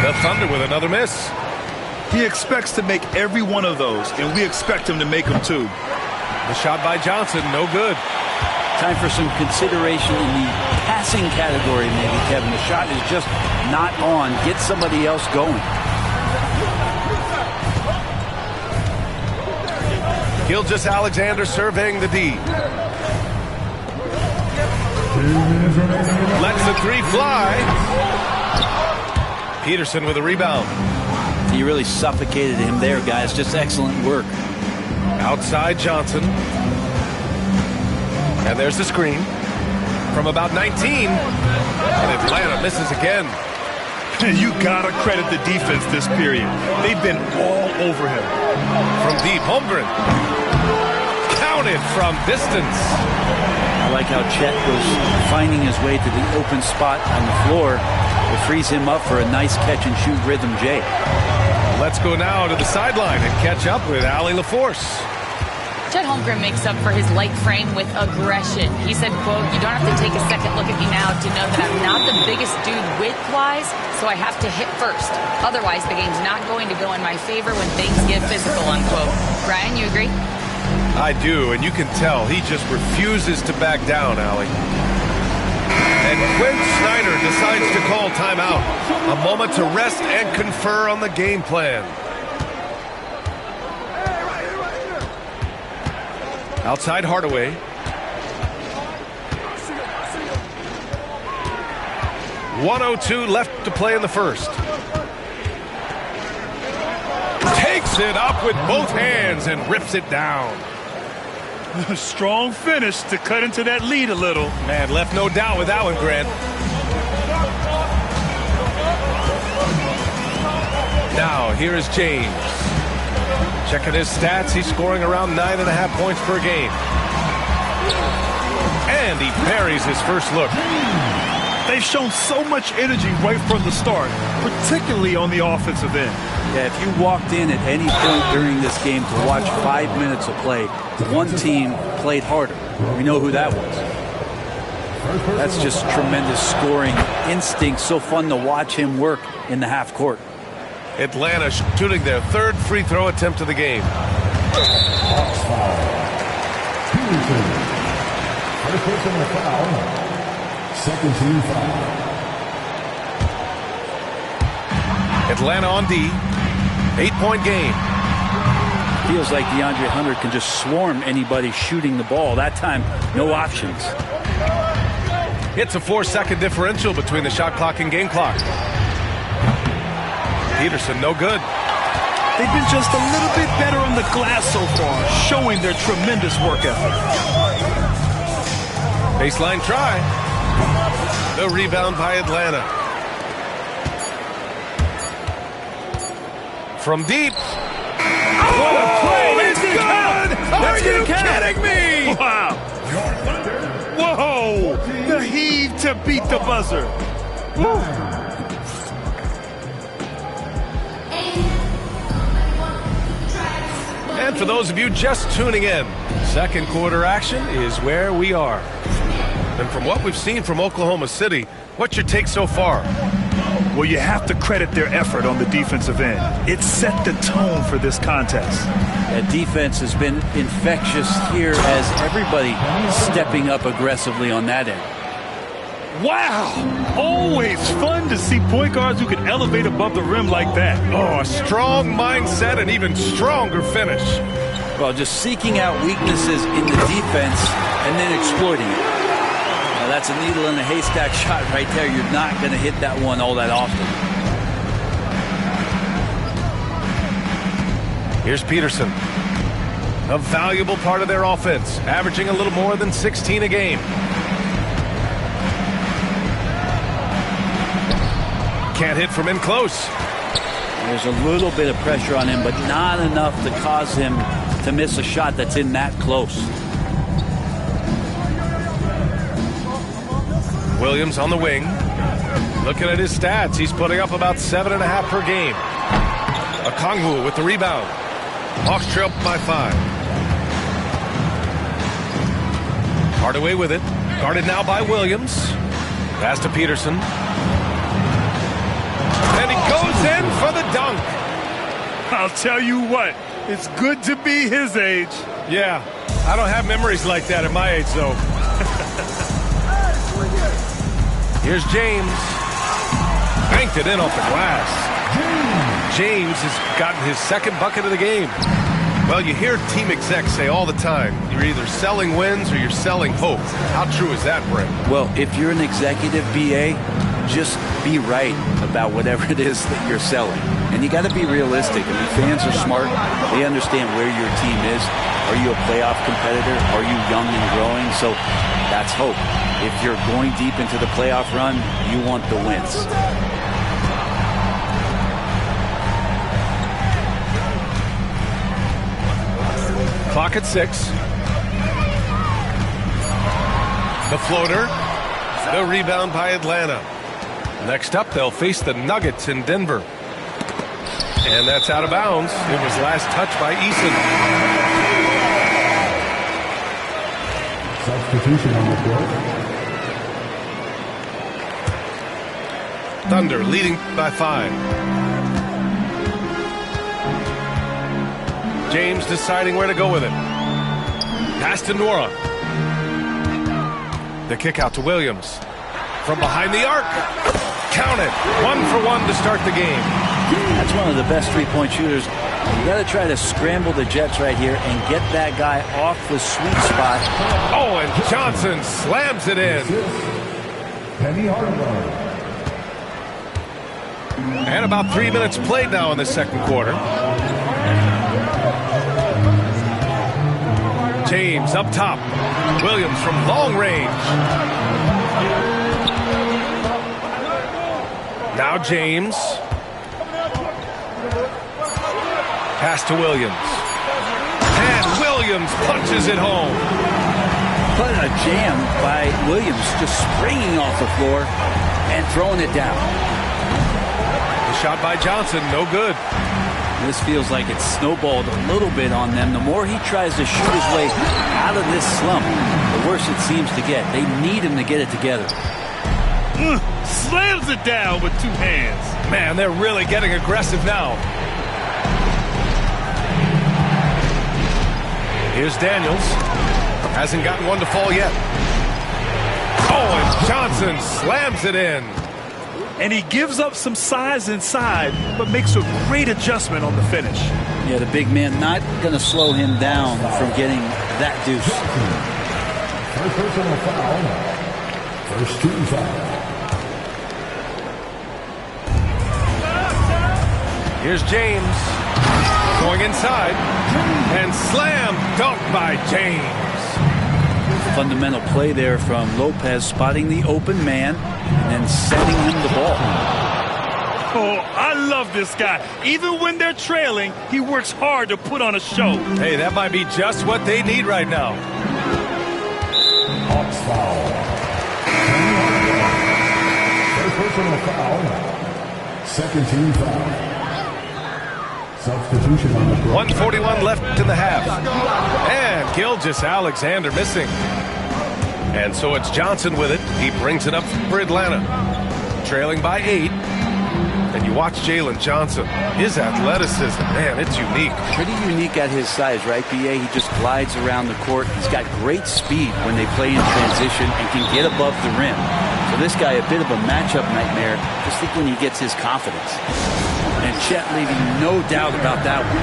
The Thunder with another miss. He expects to make every one of those, and we expect him to make them too. The shot by Johnson, no good. Time for some consideration in the passing category, maybe, Kevin. The shot is just not on. Get somebody else going. Gilgeous-Alexander surveying the D. Lets the 3 fly. Peterson with a rebound. He really suffocated him there, guys. Just excellent work. Outside Johnson. And there's the screen from about 19. And Atlanta misses again. You gotta credit the defense this period. They've been all over him. From deep, Holmgren. Counted from distance. I like how Chet was finding his way to the open spot on the floor. It frees him up for a nice catch-and-shoot rhythm, Jay. Let's go now to the sideline and catch up with Allie LaForce. Chet Holmgren makes up for his light frame with aggression. He said, quote, "You don't have to take a second look at me now to know that I'm not the biggest dude width-wise, so I have to hit first. Otherwise, the game's not going to go in my favor when things get physical," unquote. Brian, you agree? I do, and you can tell he just refuses to back down, Allie. And Quinn Snyder decides to call timeout. A moment to rest and confer on the game plan. Outside Hardaway. .102 left to play in the first. Takes it up with both hands and rips it down. Strong finish to cut into that lead a little. Man, left no doubt with that one, Grant. Now, here is James. Checking his stats, he's scoring around 9.5 points per game. And he parries his first look. They've shown so much energy right from the start, particularly on the offensive end. Yeah, if you walked in at any point during this game to watch 5 minutes of play, one team played harder. We know who that was. That's just tremendous scoring instinct. So fun to watch him work in the half court. Atlanta shooting their third free throw attempt of the game. Hawks foul. Peterson. First personal foul. Second team foul. Atlanta on D. 8-point game. Feels like DeAndre Hunter can just swarm anybody shooting the ball. That time, no options. It's a 4-second differential between the shot clock and game clock. Peterson, no good. They've been just a little bit better on the glass so far, showing their tremendous work ethic. Baseline try. The rebound by Atlanta. From deep. What a play! It's good! Are you kidding me? Wow! Whoa! The heave to beat the buzzer. And for those of you just tuning in, second quarter action is where we are. And from what we've seen from Oklahoma City, what's your take so far? Well, you have to credit their effort on the defensive end. It set the tone for this contest. That defense has been infectious here as everybody stepping up aggressively on that end. Wow! Always fun to see point guards who can elevate above the rim like that. Oh, a strong mindset and even stronger finish. Well, just seeking out weaknesses in the defense and then exploiting it. Now, that's a needle in a haystack shot right there. You're not going to hit that one all that often. Here's Peterson. A valuable part of their offense, averaging a little more than 16 a game. Can't hit from in close. There's a little bit of pressure on him, but not enough to cause him to miss a shot that's in that close. Williams on the wing. Looking at his stats, he's putting up about 7.5 per game. Okongwu with the rebound. Hawks trail by 5. Hardaway with it. Guarded now by Williams. Pass to Peterson. And he goes in for the dunk. I'll tell you what, it's good to be his age. Yeah, I don't have memories like that at my age, though. Here's James. Banked it in off the glass. James has gotten his second bucket of the game. Well, you hear team execs say all the time, you're either selling wins or you're selling hope. How true is that, Brent? Well, if you're an executive BA, just be right about whatever it is that you're selling. And you got to be realistic. I mean, fans are smart. They understand where your team is. Are you a playoff competitor? Are you young and growing? So that's hope. If you're going deep into the playoff run, you want the wins. Clock at 6. The floater. The rebound by Atlanta. Next up, they'll face the Nuggets in Denver. And that's out of bounds. It was last touched by Eason. Substitution on the court. Thunder leading by 5. James deciding where to go with it. Pass to Nora. The kick out to Williams. From behind the arc. Count it. 1 for 1 to start the game. That's one of the best three-point shooters. You got to try to scramble the Jets right here and get that guy off the sweet spot. Oh, and Johnson slams it in. Penny Hardaway. And about 3 minutes played now in the second quarter. James up top. Williams from long range. Now James. Pass to Williams. And Williams punches it home. But a jam by Williams, just springing off the floor and throwing it down. The shot by Johnson, no good. This feels like it's snowballed a little bit on them. The more he tries to shoot his way out of this slump, the worse it seems to get. They need him to get it together. Slams it down with 2 hands. Man, they're really getting aggressive now. Here's Daniels. Hasn't gotten one to fall yet. Oh, and Johnson slams it in. And he gives up some size inside, but makes a great adjustment on the finish. Yeah, the big man not going to slow him down from getting that deuce. First personal foul. First team foul. Here's James. Going inside. And slam dunk by James. Fundamental play there from Lopez, spotting the open man and then sending him the ball. Oh, I love this guy. Even when they're trailing, he works hard to put on a show. Hey, that might be just what they need right now. Hawks foul. First personal foul. Second team foul. Substitution on the court. 1:41 left in the half. And Gilgeous-Alexander missing. And so it's Johnson with it. He brings it up for Atlanta. Trailing by 8. And you watch Jalen Johnson. His athleticism, man, it's unique. Pretty unique at his size, right, B.A.? He just glides around the court. He's got great speed when they play in transition and can get above the rim. So this guy, a bit of a matchup nightmare. Just think when he gets his confidence. And Chet leaving no doubt about that one.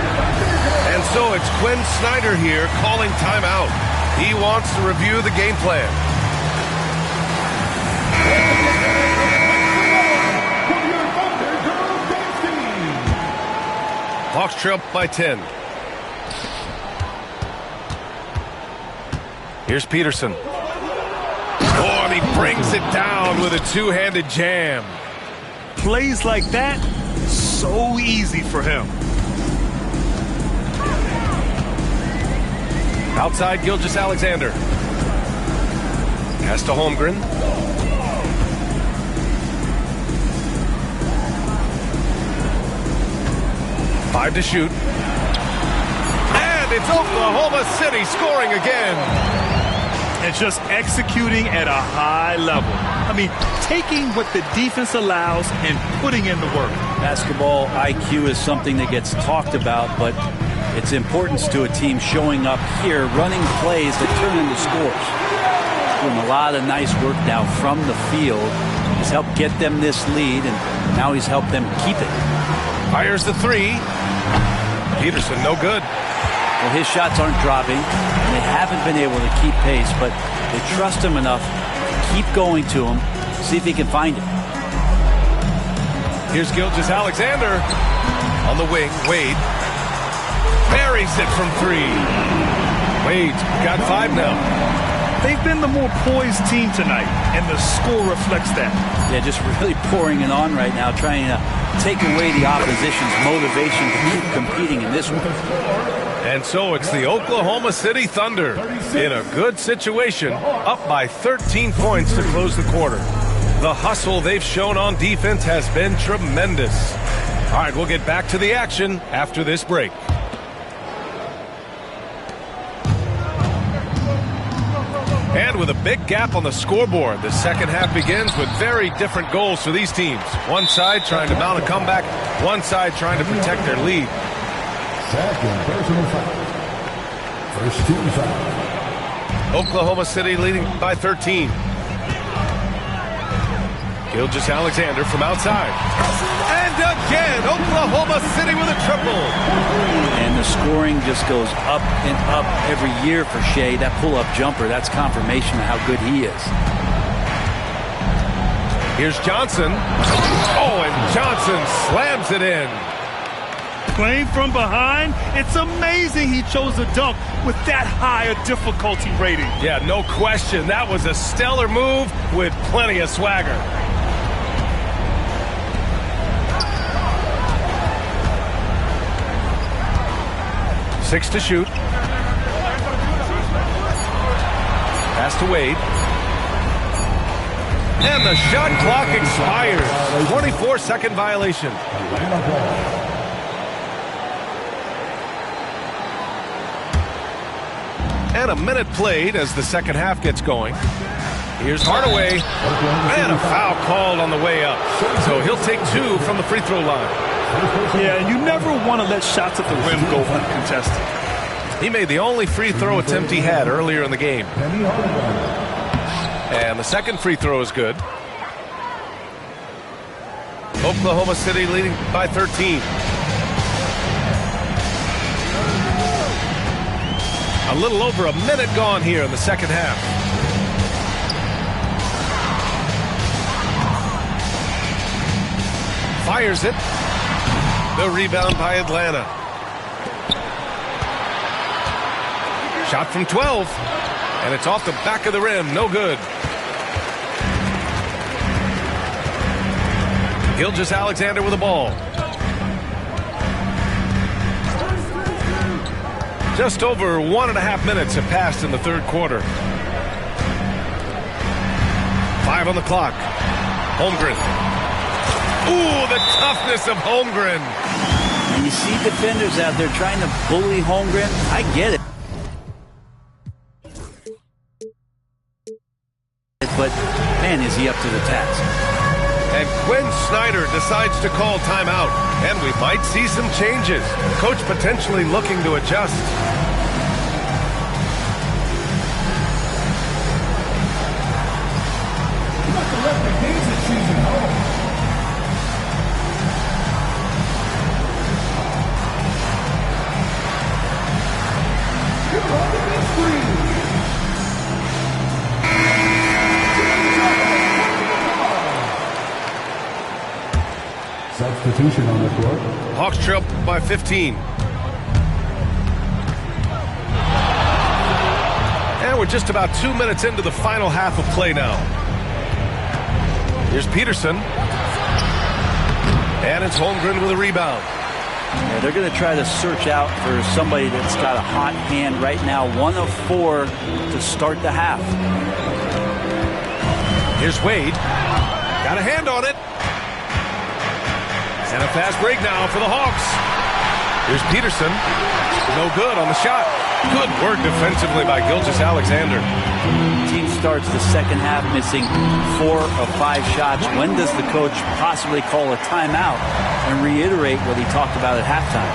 And so it's Quinn Snyder here calling timeout. He wants to review the game plan. Hawks trail by 10. Here's Peterson. Oh, and he brings it down with a two-handed jam. Plays like that, so easy for him. Outside, Gilgeous-Alexander. Pass to Holmgren. Five to shoot. And it's Oklahoma City scoring again. And just executing at a high level. I mean, taking what the defense allows and putting in the work. Basketball IQ is something that gets talked about, but its importance to a team showing up here, running plays that turn into scores. Doing a lot of nice work now from the field. He's helped get them this lead, and now he's helped them keep it. Fires the three. Peterson, no good. Well, his shots aren't dropping, and they haven't been able to keep pace, but they trust him enough to keep going to him, see if he can find it. Here's Gilgeous-Alexander on the wing. Wade buries it from three. Wade's got 5 now. They've been the more poised team tonight, and the score reflects that. Yeah, just really pouring it on right now, trying to take away the opposition's motivation to keep competing in this one. And so it's the Oklahoma City Thunder in a good situation, up by 13 points to close the quarter. The hustle they've shown on defense has been tremendous. All right, we'll get back to the action after this break. And with a big gap on the scoreboard, the second half begins with very different goals for these teams. One side trying to mount a comeback, one side trying to protect their lead. Second personal foul. First team foul. Oklahoma City leading by 13. Gilgeous-Alexander from outside. And again, Oklahoma City with a triple. And the scoring just goes up and up every year for Shea. That pull-up jumper, that's confirmation of how good he is. Here's Johnson. Oh, and Johnson slams it in. Playing from behind, it's amazing he chose a dunk with that high a difficulty rating. Yeah, no question. That was a stellar move with plenty of swagger. 6 to shoot. Pass to Wade. And the shot clock expires. 24-second violation. And a minute played as the second half gets going. Here's Hardaway. And a foul called on the way up. So he'll take 2 from the free throw line. Yeah, and you never want to let shots at the rim go uncontested. He made the only free throw attempt he had earlier in the game. And the second free throw is good. Oklahoma City leading by 13. A little over a minute gone here in the second half. Fires it. The rebound by Atlanta. Shot from 12. And it's off the back of the rim. No good. Gilgeous-Alexander with the ball. Just over 1.5 minutes have passed in the third quarter. 5 on the clock. Holmgren. Ooh, the toughness of Holmgren. And you see defenders out there trying to bully Holmgren. I get it. But, man, is he up to the task. And Quinn Snyder decides to call timeout. And we might see some changes. Coach potentially looking to adjust. Substitution on the court. Hawks trail by 15. And we're just about 2 minutes into the final half of play now. Here's Peterson. And it's Holmgren with a rebound. Yeah, they're going to try to search out for somebody that's got a hot hand right now. 1 of 4 to start the half. Here's Wade. Got a hand on it. And a fast break now for the Hawks. Here's Peterson. No good on the shot. Good work defensively by Gilgeous-Alexander. Team starts the second half missing 4 of 5 shots. When does the coach possibly call a timeout and reiterate what he talked about at halftime?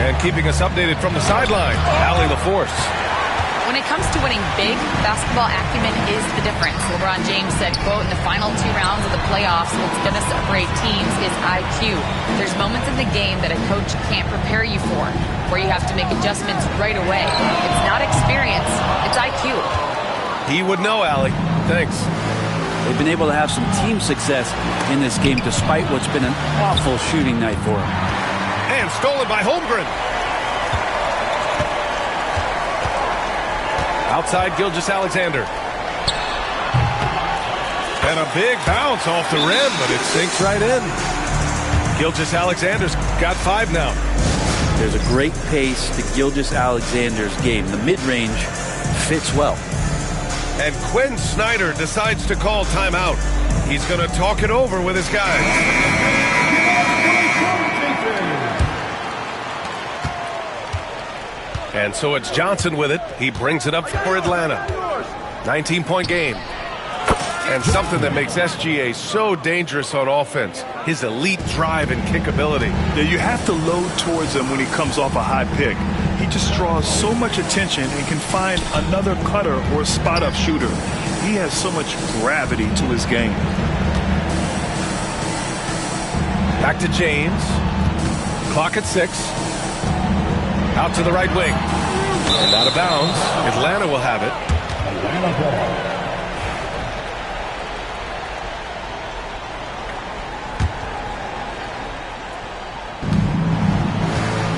And keeping us updated from the sideline, Allie LaForce. When it comes to winning big, basketball acumen is the difference. LeBron James said, quote, in the final 2 rounds of the playoffs, what's going to separate teams is IQ. There's moments in the game that a coach can't prepare you for, where you have to make adjustments right away. It's not experience, it's IQ. He would know, Allie. Thanks. They've been able to have some team success in this game despite what's been an awful shooting night for them. And stolen by Holmgren. Outside Gilgeous-Alexander. And a big bounce off the rim, but it sinks right in. Gilgeous-Alexander's got 5 now. There's a great pace to Gilgeous-Alexander's game. The mid-range fits well. And Quinn Snyder decides to call timeout. He's going to talk it over with his guys. And so it's Johnson with it. He brings it up for Atlanta. 19-point game. And something that makes SGA so dangerous on offense, his elite drive and kick ability. Yeah, you have to load towards him when he comes off a high pick. He just draws so much attention and can find another cutter or a spot-up shooter. He has so much gravity to his game. Back to James. Clock at 6. Out to the right wing. And out of bounds. Atlanta will have it. Atlanta ball.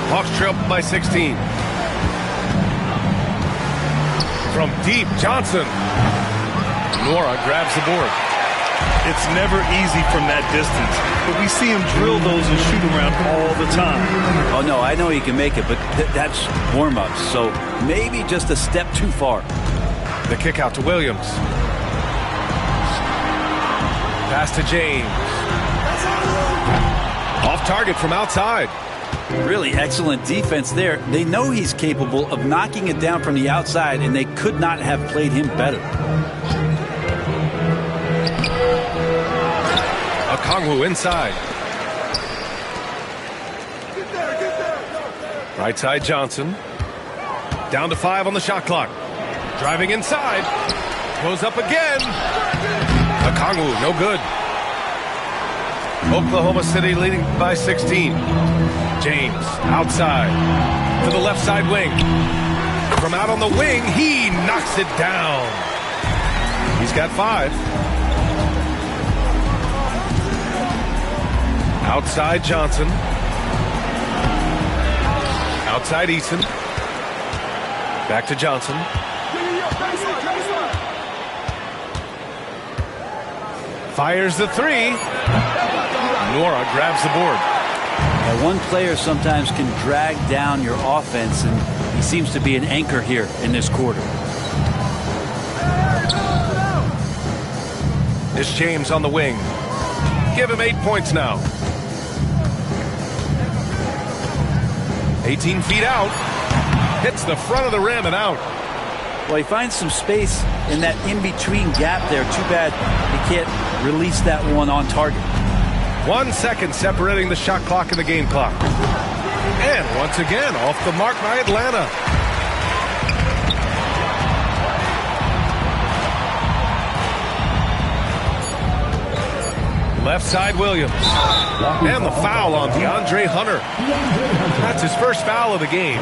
Hawks trail by 16. From deep, Johnson. Nora grabs the board. It's never easy from that distance, but we see him drill those and shoot around all the time. Oh, no, I know he can make it, but that's warm-ups, so maybe just a step too far. The kick out to Williams. Pass to James. Off target from outside. Really excellent defense there. They know he's capable of knocking it down from the outside, and they could not have played him better. Okongwu inside. Right side Johnson. Down to 5 on the shot clock. Driving inside. Goes up again. Okongwu, no good. Oklahoma City leading by 16. James outside to the left side wing. From out on the wing, he knocks it down. He's got 5. Outside Johnson. Outside Eason. Back to Johnson. Fires the 3. Nora grabs the board. Now, one player sometimes can drag down your offense, and he seems to be an anchor here in this quarter. It's James on the wing. Give him 8 points now. 18 feet out. Hits the front of the rim and out. Well, he finds some space in that in-between gap there. Too bad he can't release that one on target. 1 second separating the shot clock and the game clock. And once again, off the mark by Atlanta. Left side Williams. And the foul on DeAndre Hunter. That's his first foul of the game.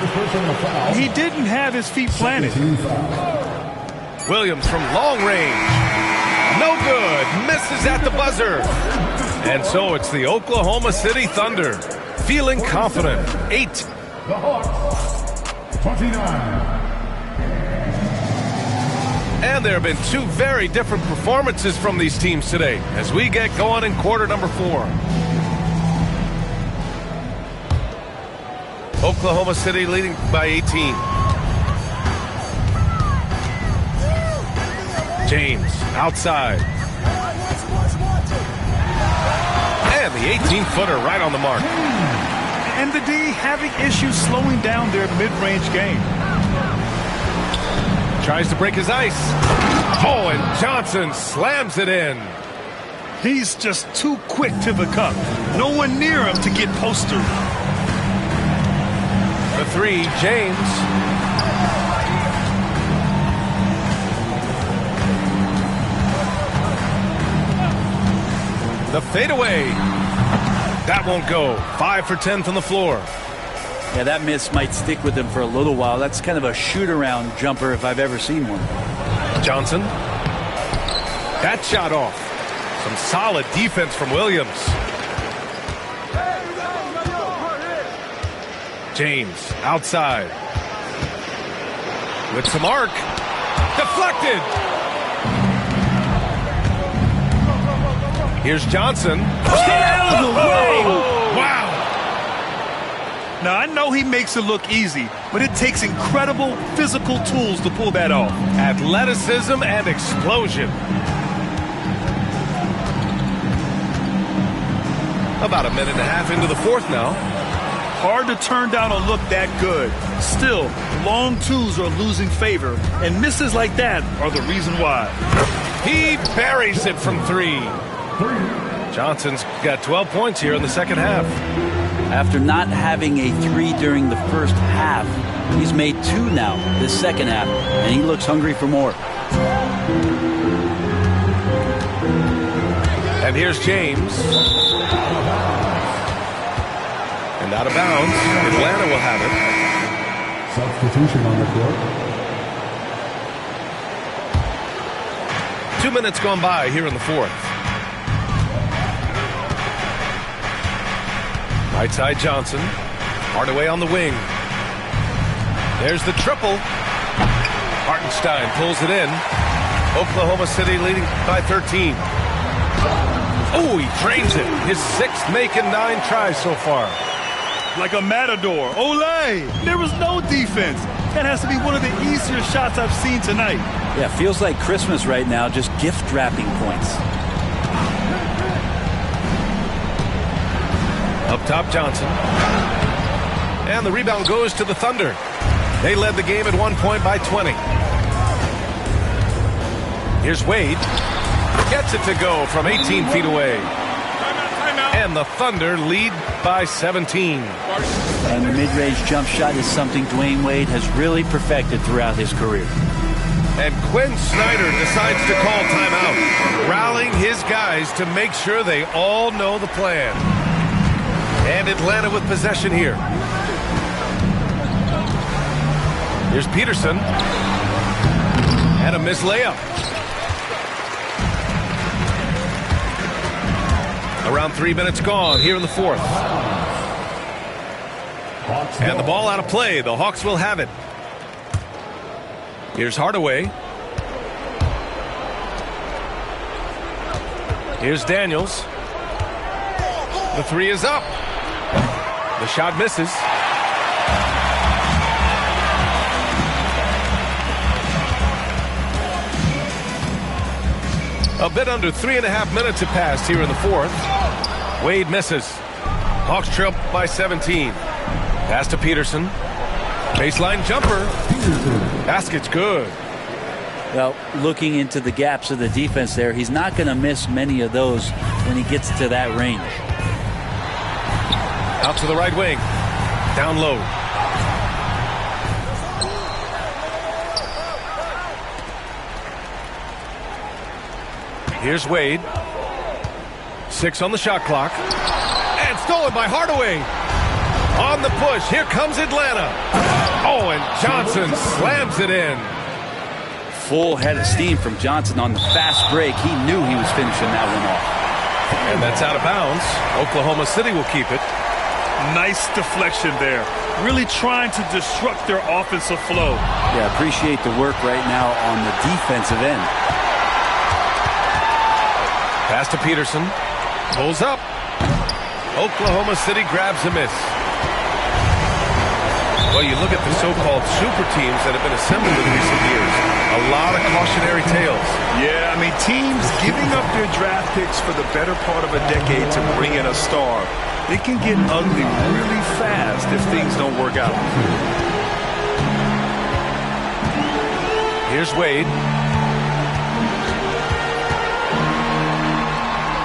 He didn't have his feet planted. Williams from long range. No good. Misses at the buzzer. And so it's the Oklahoma City Thunder. Feeling confident. 8. The Hawks, 29. And there have been 2 very different performances from these teams today as we get going in quarter number 4. Oklahoma City leading by 18. James outside. And the 18-footer right on the mark. And the D having issues slowing down their mid-range game. Tries to break his ice. Oh, and Johnson slams it in. He's just too quick to the cup. No one near him to get postered. The 3, James. The fadeaway. That won't go. 5 for 10 from the floor. Yeah, that miss might stick with him for a little while. That's kind of a shoot-around jumper if I've ever seen one. Johnson. That shot off. Some solid defense from Williams. James outside. With some arc. Deflected. Here's Johnson. Get out of the way! Wow. Now, I know he makes it look easy, but it takes incredible physical tools to pull that off. Athleticism and explosion. About a minute and a half into the 4th now. Hard to turn down a look that good. Still, long twos are losing favor, and misses like that are the reason why. He buries it from 3. Johnson's got 12 points here in the second half. After not having a 3 during the first half, he's made 2 now this second half, and he looks hungry for more. And here's James. And out of bounds. Atlanta will have it. Substitution on the court. 2 minutes gone by here in the fourth. Right side Johnson. Hardaway on the wing. There's the triple. Hartenstein pulls it in. Oklahoma City leading by 13. Oh, he trains it. His 6th make in 9 tries so far. Like a matador. Olay! There was no defense. That has to be one of the easier shots I've seen tonight. Yeah, feels like Christmas right now, just gift wrapping points. Up top, Johnson. And the rebound goes to the Thunder. They led the game at 1 point by 20. Here's Wade. Gets it to go from 18 feet away. And the Thunder lead by 17. And the mid-range jump shot is something Dwayne Wade has really perfected throughout his career. And Quinn Snyder decides to call timeout, rallying his guys to make sure they all know the plan. And Atlanta with possession here. Here's Peterson. And a missed layup. Around 3 minutes gone here in the fourth. And the ball out of play. The Hawks will have it. Here's Hardaway. Here's Daniels. The 3 is up. The shot misses. A bit under 3.5 minutes have passed here in the fourth. Wade misses. Hawks trail by 17. Pass to Peterson. Baseline jumper. Basket's good. Well, looking into the gaps of the defense there, he's not going to miss many of those when he gets to that range. Out to the right wing. Down low. Here's Wade. 6 on the shot clock. And stolen by Hardaway. On the push. Here comes Atlanta. Oh, and Johnson slams it in. Full head of steam from Johnson on the fast break. He knew he was finishing that one off. And that's out of bounds. Oklahoma City will keep it. Nice deflection there. Really trying to disrupt their offensive flow. Yeah, appreciate the work right now on the defensive end. Pass to Peterson. Pulls up. Oklahoma City grabs a miss. Well, you look at the so-called super teams that have been assembled in recent years. A lot of cautionary tales. Yeah, I mean, teams giving up their draft picks for the better part of a decade to bring in a star. It can get ugly really fast if things don't work out. Here's Wade.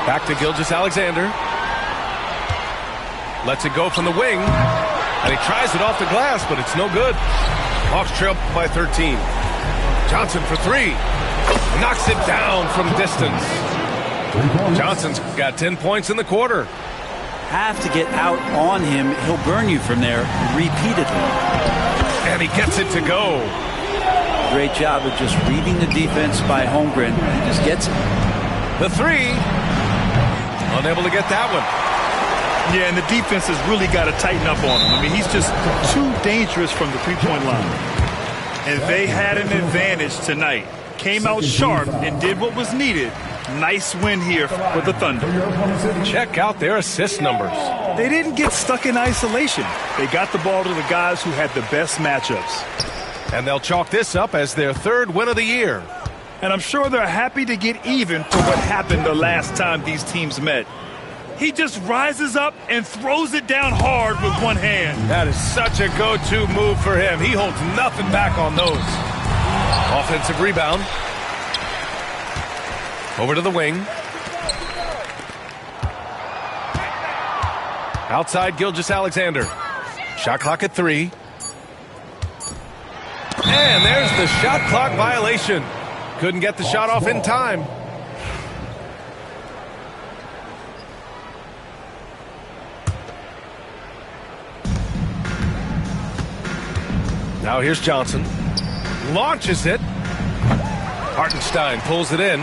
Back to Gilgeous-Alexander. Lets it go from the wing. And he tries it off the glass, but it's no good. Hawks trail by 13. Johnson for 3. Knocks it down from distance. Johnson's got 10 points in the quarter. Have to get out on him. He'll burn you from there repeatedly. And he gets it to go. Great job of just reading the defense by Holmgren. He just gets it. The 3. Unable to get that one. Yeah, and the defense has really got to tighten up on him. I mean, he's just too dangerous from the three-point line. And they had an advantage tonight. Came out sharp and did what was needed. Nice win here for the Thunder. Check out their assist numbers. They didn't get stuck in isolation. They got the ball to the guys who had the best matchups. And they'll chalk this up as their 3rd win of the year. And I'm sure they're happy to get even for what happened the last time these teams met. He just rises up and throws it down hard with one hand. That is such a go-to move for him. He holds nothing back on those. Offensive rebound. Over to the wing. Outside Gilgeous-Alexander. Shot clock at 3. And there's the shot clock violation. Couldn't get the shot off in time. Now here's Johnson. Launches it. Hartenstein pulls it in.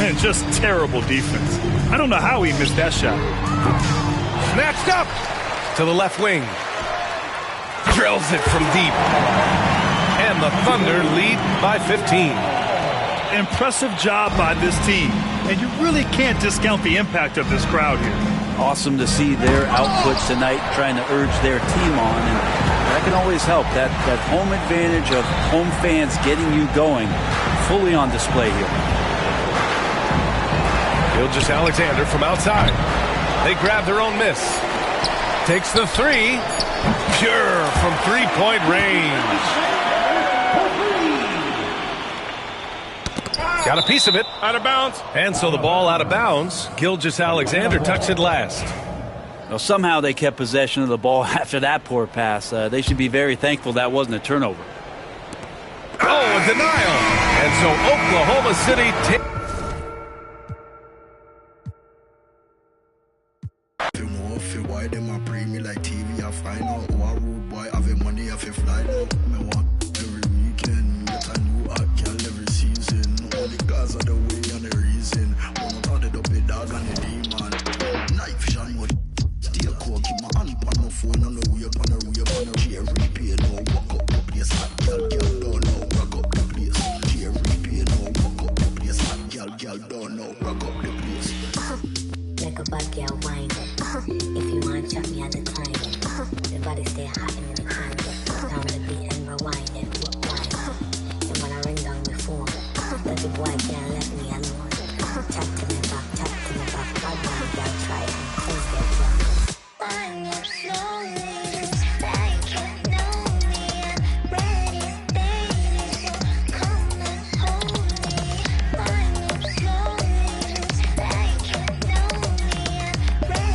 And just terrible defense. I don't know how he missed that shot. Snatched up to the left wing. Drills it from deep. And the Thunder lead by 15. Impressive job by this team. And you really can't discount the impact of this crowd here. Awesome to see their output tonight, trying to urge their team on. And that can always help. That home advantage of home fans getting you going, fully on display here. Gilgeous-Alexander from outside. They grab their own miss. Takes the 3. Pure from three-point range. Got a piece of it. Out of bounds. And so the ball out of bounds. Gilgeous-Alexander tucks it last. Well, somehow they kept possession of the ball after that poor pass. They should be very thankful that wasn't a turnover. Oh, a denial. And so Oklahoma City takes. Why them a pre me like TV? I find out who a rude boy having money if you fly now. Me want every weekend get a new hot girl every season. Only cause of the way and the reason. Wanna turn it up a dog and a demon. Knife shot with steel core. Keep my hand on my phone on the way up on the way up on the chair repair. No walk up the place. Hot girl don't know. Rock up the place. Chair repair. No walk up the place. Hot girl don't know. Rock up the place. Like a bad girl wine. If you want to chop me at the time, the body stay hot in the time. Down the beat and rewind it, wine. And when I ring down the phone, that the boy can't let me alone. Chat to me back, bad man, girl try and close their door. I'm your slowly, like you know me. I'm ready, baby, so come and hold me. I'm your slowly, like you know me. I'm ready.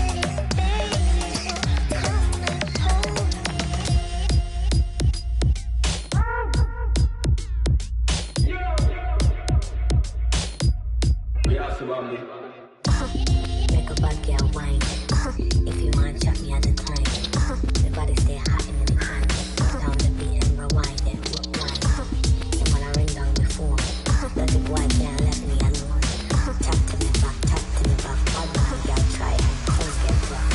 Make a bad girl wine. If you want to chop me at the time, the body stay hot in the time. Down the beat and rewind it, wine. And when I ring down the phone, that the boy can't let me alone. Chat to me back, bad man, girl try and close their door.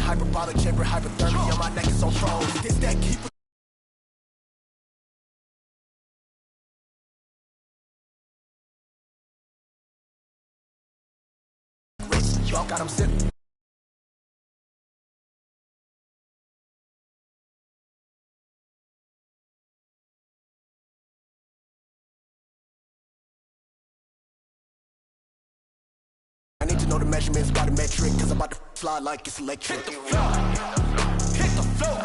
Hyperbolic chamber, hypothermia, my neck is on pros. This that keep talk, got them sitting. I need to know the measurements by the metric, cause I'm about to fly like it's electric. Hit the floor, hit the floor,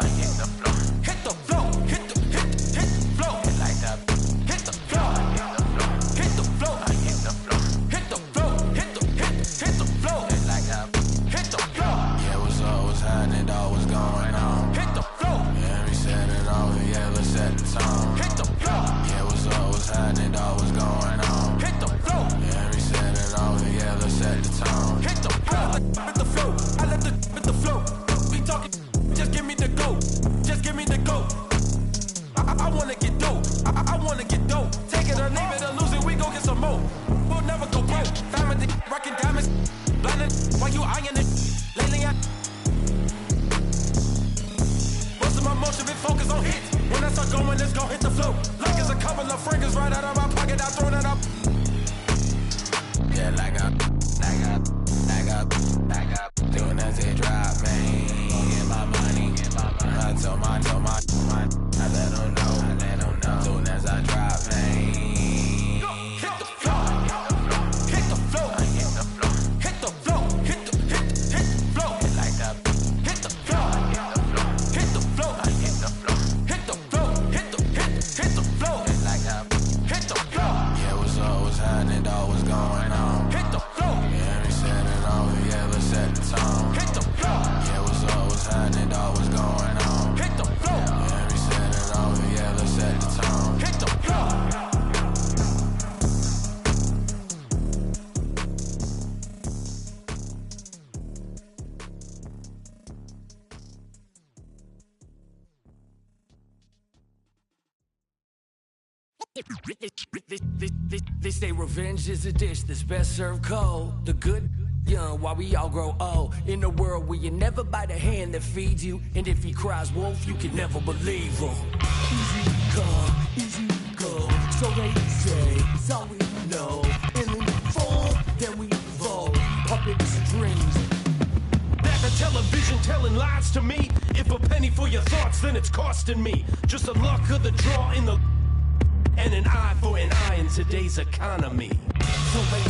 hit the floor, hit the floor, hit the floor, like that. Hit the floor, hit the floor, hit the floor, hit the floor, hit the floor, like that. Hit the floor. Yeah, what's up, what's happening, dog, what's going on? Hit the floor. Yeah, we set it off, yeah, let's set the tone. Hit the floor. Yeah, what's up, what's happening, dog, what's going on? Hit the floor. Yeah, we set it off, yeah, let's set the tone. Hit the floor. Hit the floor. I let the hit the flow. We talking, just give me the go. Just give me the go. I wanna get dope. I wanna get dope. Take it or leave it or lose it, we gon' get some more. We'll never go broke. Family rockin' diamonds, blinding while you eyeing it. Lately I most of my motion been focused on hits. When I start going, let's go hit the flow. Like it's a couple of fragrance right out of my pocket, I throw that up. Yeah, like up. Doing as it drop, man. Get my money. I told my, I let them know. Soon as I drop, man. Hit the floor. Hit the floor. Hit the floor. Hit the floor. Hit the floor. Like that. Hit the floor. Hit the floor. Hit the floor. Hit the floor. Hit the floor. Like that. Hit the floor. Yeah, what's up? What's happening, dog? What's going on? Hit the floor. Yeah, we set it off. Yeah, let's set the tone. Hit the floor. Yeah, what's up? What's happening, dog? What's going on? Hit the floor. Yeah, we set it off. Yeah, let's set the tone. Hit the floor. They say revenge is a dish that's best served cold. The good young while we all grow old. In a world where you never bite a hand that feeds you, and if he cries wolf, you can never believe him. Easy come, easy go. So they say, it's all we know. And in the fall, then we evolve. Puppet strings. That the television telling lies to me. If a penny for your thoughts, then it's costing me. Just the luck of the draw in the and an eye for an eye in today's economy. So they